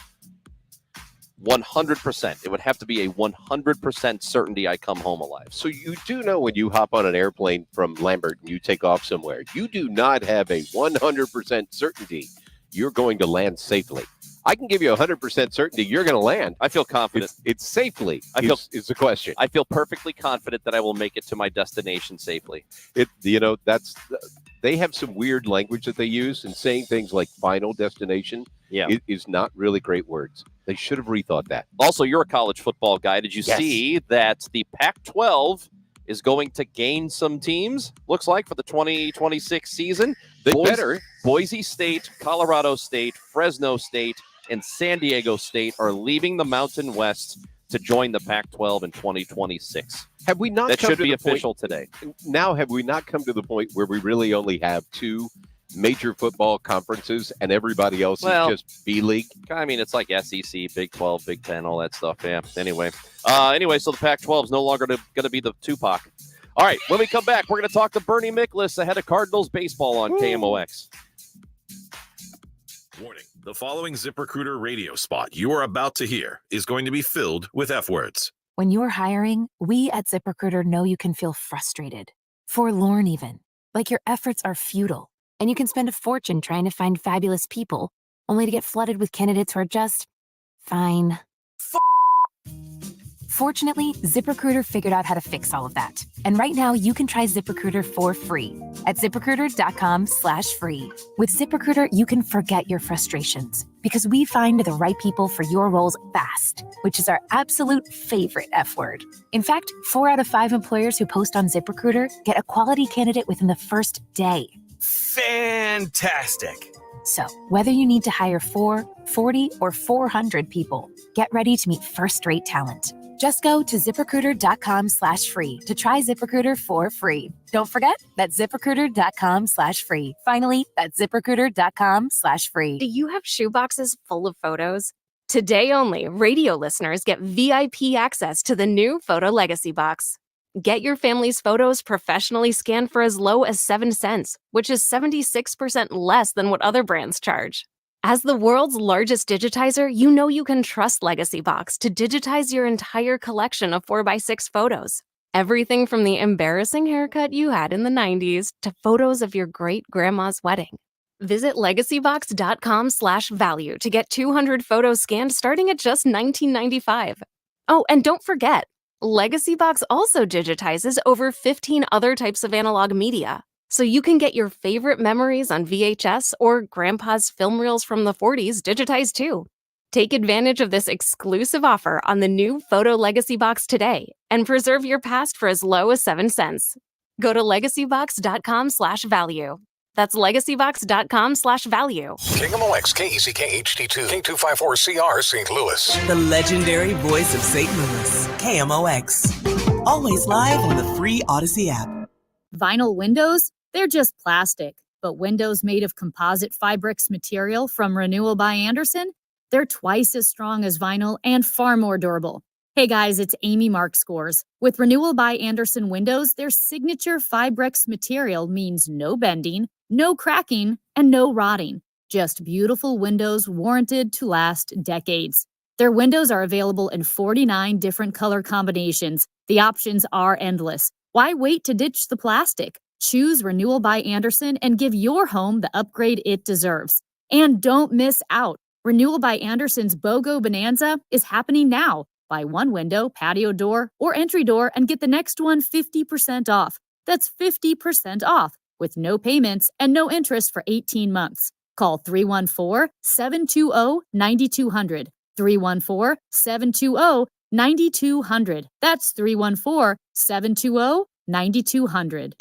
100%. It would have to be a 100% certainty I come home alive. So you do know when you hop on an airplane from Lambert and you take off somewhere, you do not have a 100% certainty you're going to land safely. I can give you 100% certainty you're going to land. I feel confident. It's safely. Is the question. I feel perfectly confident that I will make it to my destination safely. They have some weird language that they use, and saying things like final destination is not really great words. They should have rethought that. Also, you're a college football guy. Did you see that the Pac-12 is going to gain some teams, looks like, for the 2026 season? They better. Boise State, Colorado State, Fresno State, and San Diego State are leaving the Mountain West to join the Pac-12 in 2026. Have we not That come should to be the point- official today. Now, have we not come to the point where we really only have two major football conferences and everybody else is just B-League? I mean, it's like SEC, Big 12, Big 10, all that stuff. Yeah. Anyway, so the Pac-12 is no longer going to be the Tupac. All right, when we come back, we're going to talk to Bernie Miklasz ahead of Cardinals baseball on KMOX. Warning. The following ZipRecruiter radio spot you are about to hear is going to be filled with F words. When you're hiring, we at ZipRecruiter know you can feel frustrated, forlorn even, like your efforts are futile, and you can spend a fortune trying to find fabulous people, only to get flooded with candidates who are just fine. Fortunately, ZipRecruiter figured out how to fix all of that. And right now, you can try ZipRecruiter for free at ZipRecruiter.com/free. With ZipRecruiter, you can forget your frustrations because we find the right people for your roles fast, which is our absolute favorite F word. In fact, 4 out of 5 employers who post on ZipRecruiter get a quality candidate within the first day. Fantastic. So, whether you need to hire 4, 40, or 400 people, get ready to meet first-rate talent. Just go to ZipRecruiter.com/free to try ZipRecruiter for free. Don't forget, that's ZipRecruiter.com/free. Finally, that's ZipRecruiter.com/free. Do you have shoeboxes full of photos? Today only, radio listeners get VIP access to the new Photo Legacy Box. Get your family's photos professionally scanned for as low as 7 cents, which is 76% less than what other brands charge. As the world's largest digitizer, you know you can trust Legacy Box to digitize your entire collection of 4x6 photos. Everything from the embarrassing haircut you had in the 90s to photos of your great-grandma's wedding. Visit legacybox.com/value to get 200 photos scanned starting at just $19.95. Oh, and don't forget, Legacy Box also digitizes over 15 other types of analog media, so you can get your favorite memories on VHS or Grandpa's film reels from the 40s digitized too. Take advantage of this exclusive offer on the new Photo Legacy Box today and preserve your past for as low as 7 cents. Go to legacybox.com/value. That's legacybox.com/value. KMOX, KECK HD2, K254CR St. Louis. The legendary voice of St. Louis, KMOX. Always live on the free Odyssey app. Vinyl windows? They're just plastic. But windows made of composite Fibrix material from Renewal by Andersen? They're twice as strong as vinyl and far more durable. Hey guys, it's Amy Markscores. With Renewal by Andersen windows, their signature Fibrix material means no bending, no cracking, and no rotting. Just beautiful windows warranted to last decades. Their windows are available in 49 different color combinations. The options are endless. Why wait to ditch the plastic? Choose Renewal by Andersen and give your home the upgrade it deserves. And don't miss out. Renewal by Andersen's BOGO Bonanza is happening now. Buy one window, patio door, or entry door and get the next one 50% off. That's 50% off with no payments and no interest for 18 months. Call 314-720-9200. 314-720-9200. That's 314-720-9200.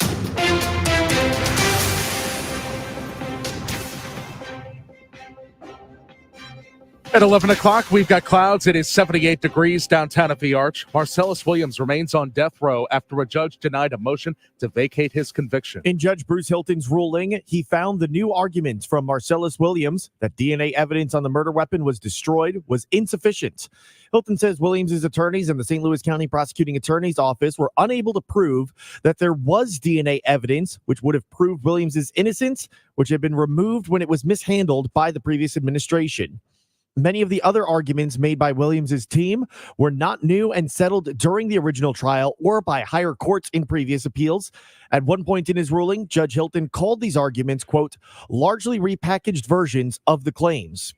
At 11 o'clock, we've got clouds. It is 78 degrees downtown at the Arch. Marcellus Williams remains on death row after a judge denied a motion to vacate his conviction. In Judge Bruce Hilton's ruling, he found the new arguments from Marcellus Williams that DNA evidence on the murder weapon was destroyed was insufficient. Hilton says Williams' attorneys and the St. Louis County Prosecuting Attorney's Office were unable to prove that there was DNA evidence which would have proved Williams' innocence, which had been removed when it was mishandled by the previous administration. Many of the other arguments made by Williams' team were not new and settled during the original trial or by higher courts in previous appeals. At one point in his ruling, Judge Hilton called these arguments, quote, largely repackaged versions of the claims.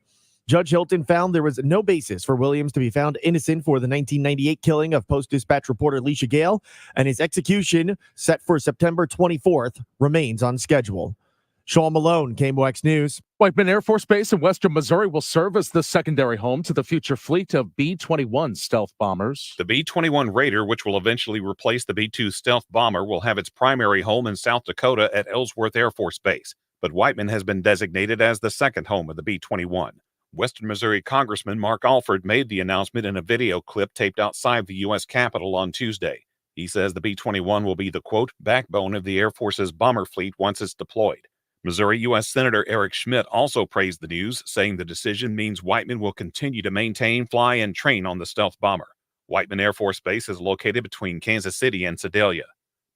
Judge Hilton found there was no basis for Williams to be found innocent for the 1998 killing of Post-Dispatch reporter Leisha Gale, and his execution, set for September 24th, remains on schedule. Sean Malone, KMOX News. Whiteman Air Force Base in western Missouri will serve as the secondary home to the future fleet of B-21 stealth bombers. The B-21 Raider, which will eventually replace the B-2 stealth bomber, will have its primary home in South Dakota at Ellsworth Air Force Base, but Whiteman has been designated as the second home of the B-21. Western Missouri Congressman Mark Alford made the announcement in a video clip taped outside the U.S. Capitol on Tuesday. He says the B-21 will be the, quote, backbone of the Air Force's bomber fleet once it's deployed. Missouri U.S. Senator Eric Schmidt also praised the news, saying the decision means Whiteman will continue to maintain, fly, and train on the stealth bomber. Whiteman Air Force Base is located between Kansas City and Sedalia.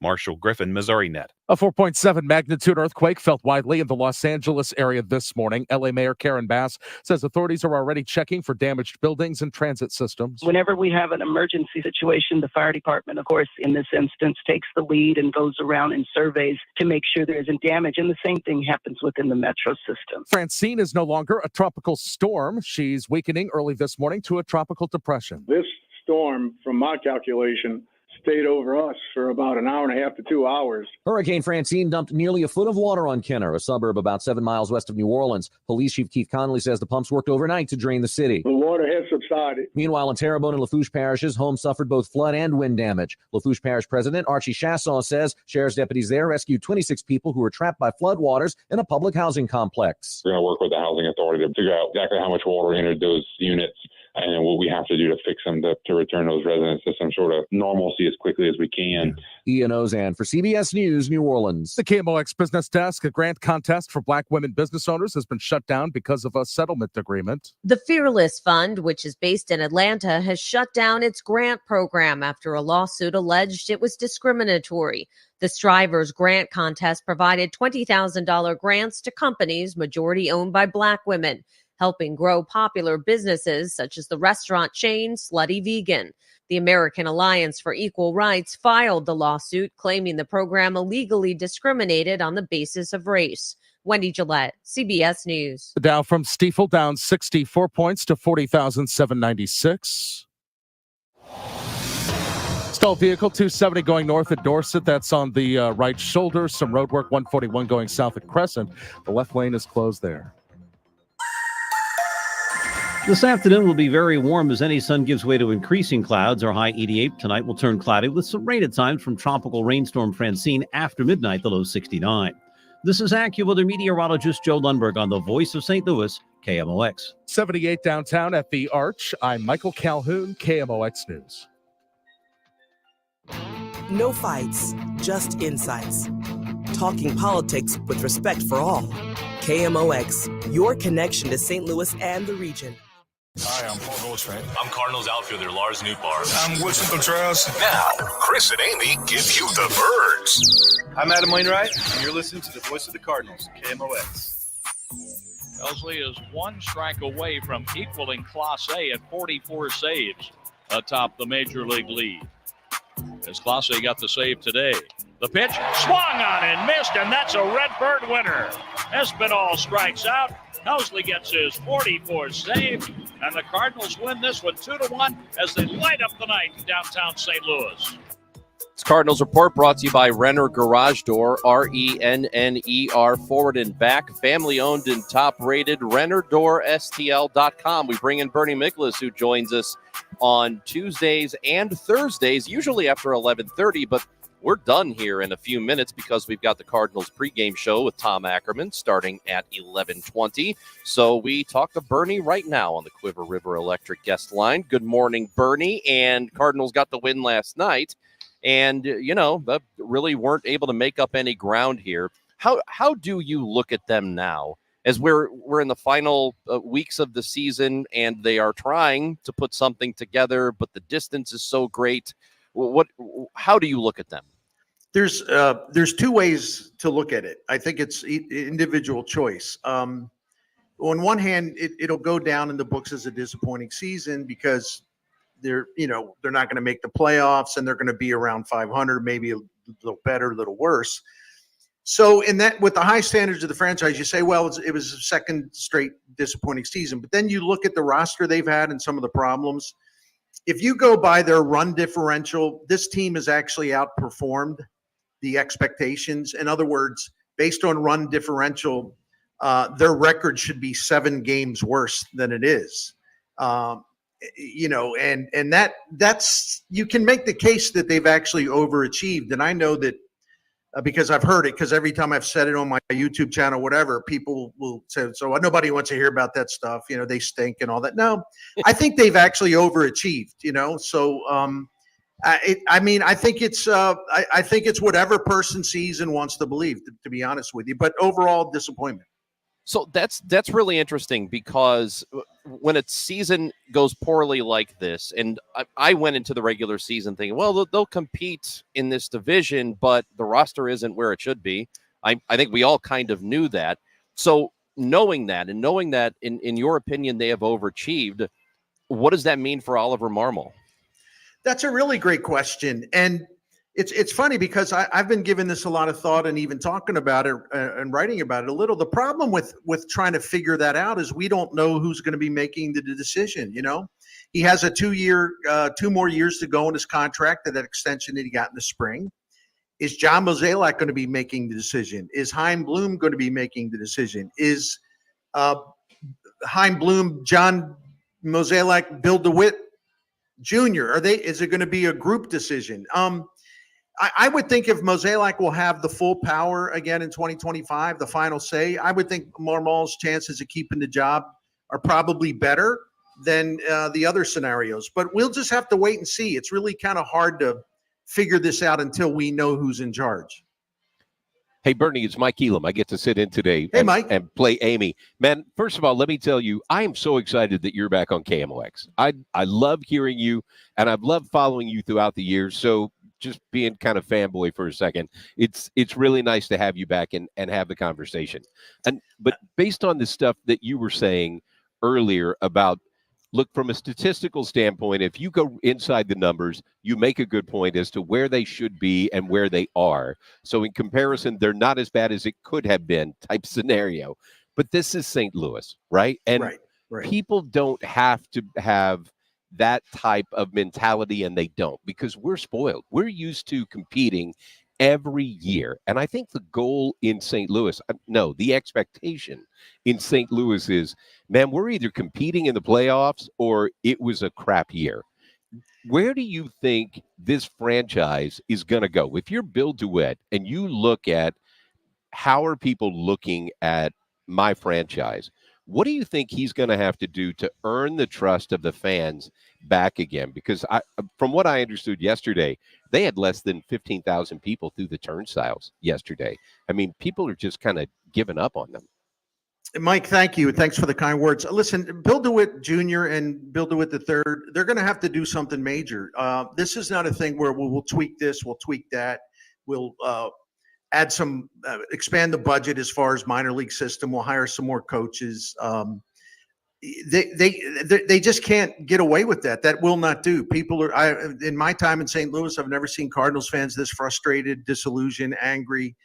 Marshall Griffin, Missouri Net. A 4.7 magnitude earthquake felt widely in the Los Angeles area this morning. LA Mayor Karen Bass says authorities are already checking for damaged buildings and transit systems. Whenever we have an emergency situation, the fire department, of course, in this instance, takes the lead and goes around and surveys to make sure there isn't damage. And the same thing happens within the metro system. Francine is no longer a tropical storm. She's weakening early this morning to a tropical depression. This storm, from my calculation, stayed over us for about an hour and a half to 2 hours. Hurricane Francine dumped nearly a foot of water on Kenner, a suburb about 7 miles west of New Orleans. Police Chief Keith Connolly says the pumps worked overnight to drain the city. The water has subsided. Meanwhile, in Terrebonne and Lafourche parishes, homes suffered both flood and wind damage. Lafourche Parish President Archie Chasson says sheriff's deputies there rescued 26 people who were trapped by floodwaters in a public housing complex. We're going to work with the housing authority to figure out exactly how much water entered those units and what we have to do to fix them to return those residents to some sort of normalcy as quickly as we can. Ian Ozan for CBS News, New Orleans. The KMOX Business Desk, a grant contest for Black women business owners, has been shut down because of a settlement agreement. The Fearless Fund, which is based in Atlanta, has shut down its grant program after a lawsuit alleged it was discriminatory. The Strivers Grant Contest provided $20,000 grants to companies majority owned by Black women, helping grow popular businesses such as the restaurant chain Slutty Vegan. The American Alliance for Equal Rights filed the lawsuit, claiming the program illegally discriminated on the basis of race. Wendy Gillette, CBS News. The Dow from Stifel down 64 points to 40,796. Stalled vehicle 270 going north at Dorset. That's on the right shoulder. Some road work 141 going south at Crescent. The left lane is closed there. This afternoon will be very warm as any sun gives way to increasing clouds. Our high 88 tonight will turn cloudy with some rain at times from tropical rainstorm Francine after midnight, the low 69. This is AccuWeather meteorologist Joe Lundberg on the Voice of St. Louis, KMOX. 78 downtown at the Arch. I'm Michael Calhoun, KMOX News. No fights, just insights. Talking politics with respect for all. KMOX, your connection to St. Louis and the region. Hi, I'm Paul Goldschmidt. I'm Cardinals outfielder Lars Nootbaar. I'm Woodson Contreras. Now, Chris and Amy give you the birds. I'm Adam Wainwright, and you're listening to the Voice of the Cardinals, KMOX. Elsley is one strike away from equaling Class A at 44 saves atop the Major League lead. As Class A got the save today. The pitch swung on and missed, and that's a Redbird winner. Espinal strikes out. Elsley gets his 44th save, and the Cardinals win this one 2-1 as they light up the night in downtown St. Louis. This Cardinals Report brought to you by Renner Garage Door, RENNER, forward and back, family-owned and top-rated, RennerDoorSTL.com. We bring in Bernie Miklas, who joins us on Tuesdays and Thursdays, usually after 11:30, but we're done here in a few minutes because we've got the Cardinals pregame show with Tom Ackerman starting at 11:20. So we talk to Bernie right now on the Quiver River Electric guest line. Good morning, Bernie. And Cardinals got the win last night. And, you know, they really weren't able to make up any ground here. How do you look at them now as we're in the final weeks of the season and they are trying to put something together, but the distance is so great? How do you look at them? There's two ways to look at it. I think it's individual choice. On one hand, it'll go down in the books as a disappointing season because they're not going to make the playoffs and they're going to be around 500, maybe a little better, a little worse. So in that, with the high standards of the franchise, you say, well, it was a second straight disappointing season. But then you look at the roster they've had and some of the problems. If you go by their run differential, this team has actually outperformed the expectations. In other words, based on run differential, their record should be 7 games worse than it is. And that's you can make the case that they've actually overachieved. And I know that because I've heard it, because every time I've said it on my YouTube channel, whatever, people will say, so nobody wants to hear about that stuff. They stink and all that. No, I think they've actually overachieved, So I think it's whatever person sees and wants to believe, to be honest with you. But overall, disappointment. So that's really interesting because when a season goes poorly like this, and I went into the regular season thinking, well, they'll compete in this division, but the roster isn't where it should be. I think we all kind of knew that. So knowing that in your opinion, they have overachieved, what does that mean for Oliver Marmol? That's a really great question. And it's funny because I've been giving this a lot of thought and even talking about it and writing about it a little. The problem with trying to figure that out is we don't know who's going to be making the decision. He has a 2 more years to go in his contract, that extension that he got in the spring. Is John Mozeliak going to be making the decision? Is Chaim Bloom going to be making the decision? Is Chaim Bloom, John Mozeliak, Bill DeWitt Jr.? Is it going to be a group decision? I would think if Mozeliak will have the full power again in 2025, the final say, I would think Marmol's chances of keeping the job are probably better than the other scenarios. But we'll just have to wait and see. It's really kind of hard to figure this out until we know who's in charge. Hey, Bernie, it's Mike Elam. I get to sit in today Mike. And play Amy. Man, first of all, let me tell you, I am so excited that you're back on KMOX. I love hearing you, and I've loved following you throughout the years. So just being kind of fanboy for a second, it's really nice to have you back and have the conversation. But based on the stuff that you were saying earlier about, look, from a statistical standpoint, if you go inside the numbers, you make a good point as to where they should be and where they are. So in comparison, they're not as bad as it could have been type scenario. But this is St. Louis, right? And right. People don't have to have that type of mentality, and they don't, because we're spoiled. We're used to competing every year. And I think the goal in St. Louis, the expectation in St. Louis is, man, we're either competing in the playoffs or it was a crap year. Where do you think this franchise is going to go? If you're Bill DeWitt and you look at how are people looking at my franchise, what do you think he's going to have to do to earn the trust of the fans back again? Because from what I understood yesterday, they had less than 15,000 people through the turnstiles yesterday. I mean, people are just kind of giving up on them. Mike, thank you. Thanks for the kind words. Listen, Bill DeWitt Jr. and Bill DeWitt III, they're going to have to do something major. This is not a thing where we'll tweak this, we'll tweak that, we'll add some, expand the budget as far as minor league system. We'll hire some more coaches. They just can't get away with that. That will not do. People are. In my time in St. Louis, I've never seen Cardinals fans this frustrated, disillusioned, angry,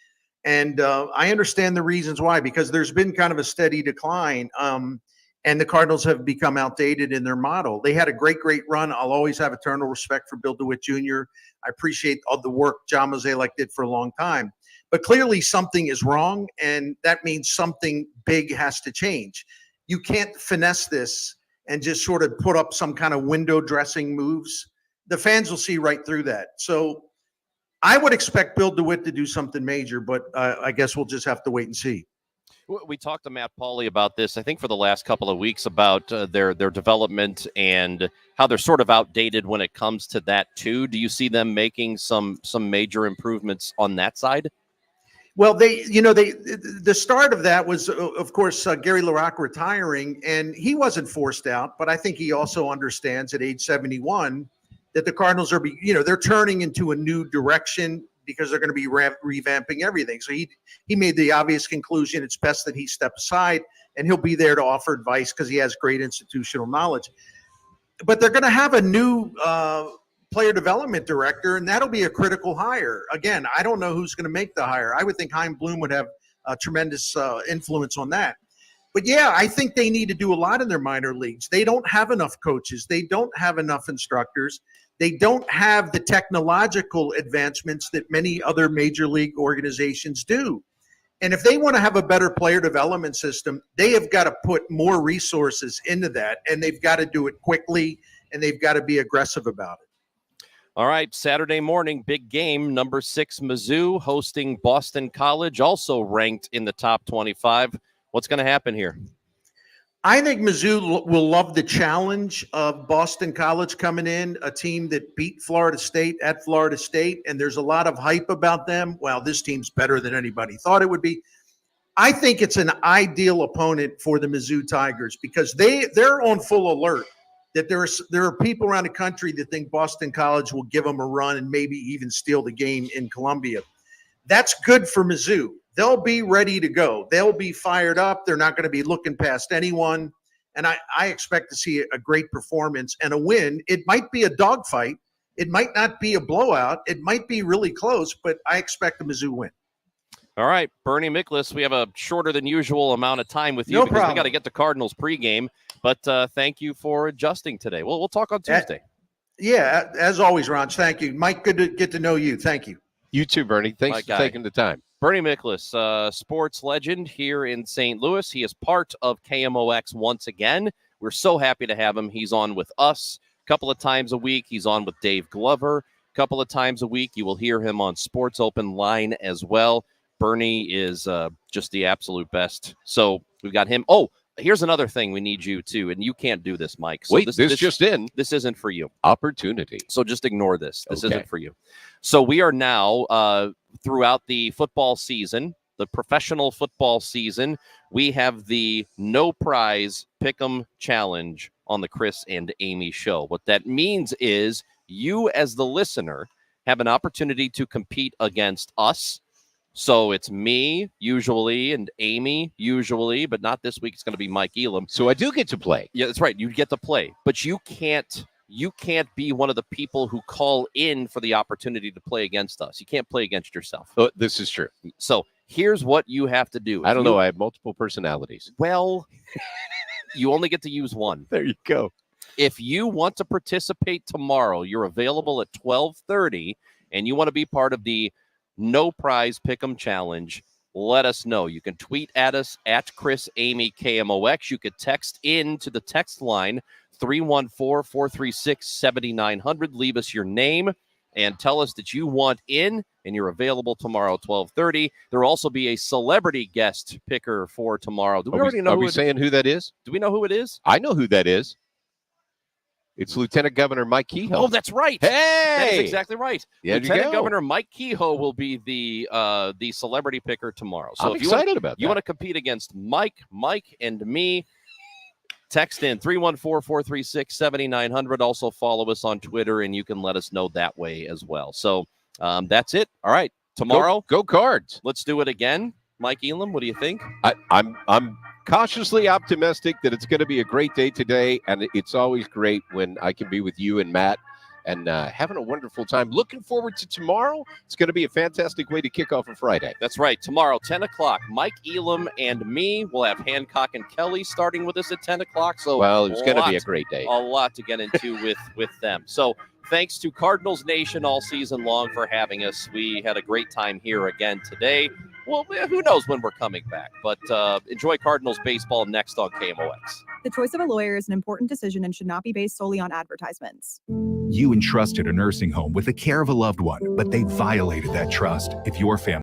and I understand the reasons why. Because there's been kind of a steady decline, and the Cardinals have become outdated in their model. They had a great run. I'll always have eternal respect for Bill DeWitt Jr. I appreciate all the work John Mozeliak did for a long time. But clearly something is wrong, and that means something big has to change. You can't finesse this and just sort of put up some kind of window dressing moves. The fans will see right through that. So I would expect Bill DeWitt to do something major, but I guess we'll just have to wait and see. We talked to Matt Pauley about this, I think, for the last couple of weeks about their development and how they're sort of outdated when it comes to that, too. Do you see them making some major improvements on that side? Well, the start of that was, of course, Gary LaRocque retiring, and he wasn't forced out, but I think he also understands at age 71 that the Cardinals are, they're turning into a new direction because they're going to be revamping everything. So he made the obvious conclusion it's best that he step aside, and he'll be there to offer advice because he has great institutional knowledge. But they're going to have a new player development director, and that'll be a critical hire. Again, I don't know who's going to make the hire. I would think Chaim Bloom would have a tremendous influence on that. But yeah, I think they need to do a lot in their minor leagues. They don't have enough coaches. They don't have enough instructors. They don't have the technological advancements that many other major league organizations do. And if they want to have a better player development system, they have got to put more resources into that, and they've got to do it quickly, and they've got to be aggressive about it. All right, Saturday morning, big game. Number 6, Mizzou, hosting Boston College, also ranked in the top 25. What's going to happen here? I think Mizzou will love the challenge of Boston College coming in, a team that beat Florida State at Florida State, and there's a lot of hype about them. Well, this team's better than anybody thought it would be. I think it's an ideal opponent for the Mizzou Tigers because they're on full alert that there are people around the country that think Boston College will give them a run and maybe even steal the game in Columbia. That's good for Mizzou. They'll be ready to go. They'll be fired up. They're not going to be looking past anyone. And I expect to see a great performance and a win. It might be a dogfight. It might not be a blowout. It might be really close, but I expect a Mizzou win. All right, Bernie Miklasz, we have a shorter than usual amount of time with you No because problem. we got to get to Cardinals pregame. But thank you for adjusting today. We'll talk on Tuesday. Yeah, as always, Ron. Thank you. Mike, good to get to know you. Thank you. You too, Bernie. Thanks for taking the time. Bernie Miklasz, sports legend here in St. Louis. He is part of KMOX once again. We're so happy to have him. He's on with us a couple of times a week. He's on with Dave Glover a couple of times a week. You will hear him on Sports Open Line as well. Bernie is just the absolute best. So we've got him. Oh, here's another thing we need you to, and you can't do this, Mike. So Wait, this just in. This isn't for you. Opportunity. So just ignore this. This Okay. isn't for you. So we are now throughout the football season, the professional football season, we have the no prize Pick'em Challenge on the Chris and Amy show. What that means is you as the listener have an opportunity to compete against us. So it's me usually and Amy usually, but not this week. It's going to be Mike Elam. So I do get to play. Yeah, that's right. You get to play, but you can't be one of the people who call in for the opportunity to play against us. You can't play against yourself. This is true. So here's what you have to do. I don't know. I have multiple personalities. Well, you only get to use one. There you go. If you want to participate tomorrow, you're available at 12:30, and you want to be part of the No Prize Pick'em Challenge, let us know. You can tweet at us at Chris Amy KMOX. You could text in to the text line 314-436-7900. Leave us your name and tell us that you want in, and you're available tomorrow at 12:30. There will also be a celebrity guest picker for tomorrow. Do we already know? Are we saying who that is? Do we know who it is? I know who that is. It's Lieutenant Governor Mike Kehoe. Oh, that's right. Hey, that is exactly right. There you Lieutenant go. Governor Mike Kehoe will be the celebrity picker tomorrow. So I'm if excited about you that. want to compete against Mike, and me, text in 314-436-7900. Also follow us on Twitter, and you can let us know that way as well. So that's it. All right, tomorrow, go Cards. Let's do it again. Mike Elam, what do you think? I'm cautiously optimistic that it's going to be a great day today, and it's always great when I can be with you and Matt and having a wonderful time. Looking forward to tomorrow. It's going to be a fantastic way to kick off a Friday. That's right. Tomorrow, 10 o'clock, Mike Elam and me will have Hancock and Kelly starting with us at 10 o'clock. So, well, it's going to be a great day. A lot to get into with them. So thanks to Cardinals Nation all season long for having us. We had a great time here again today. Well, who knows when we're coming back, but enjoy Cardinals baseball next on KMOX. The choice of a lawyer is an important decision and should not be based solely on advertisements. You entrusted a nursing home with the care of a loved one, but they violated that trust. If your family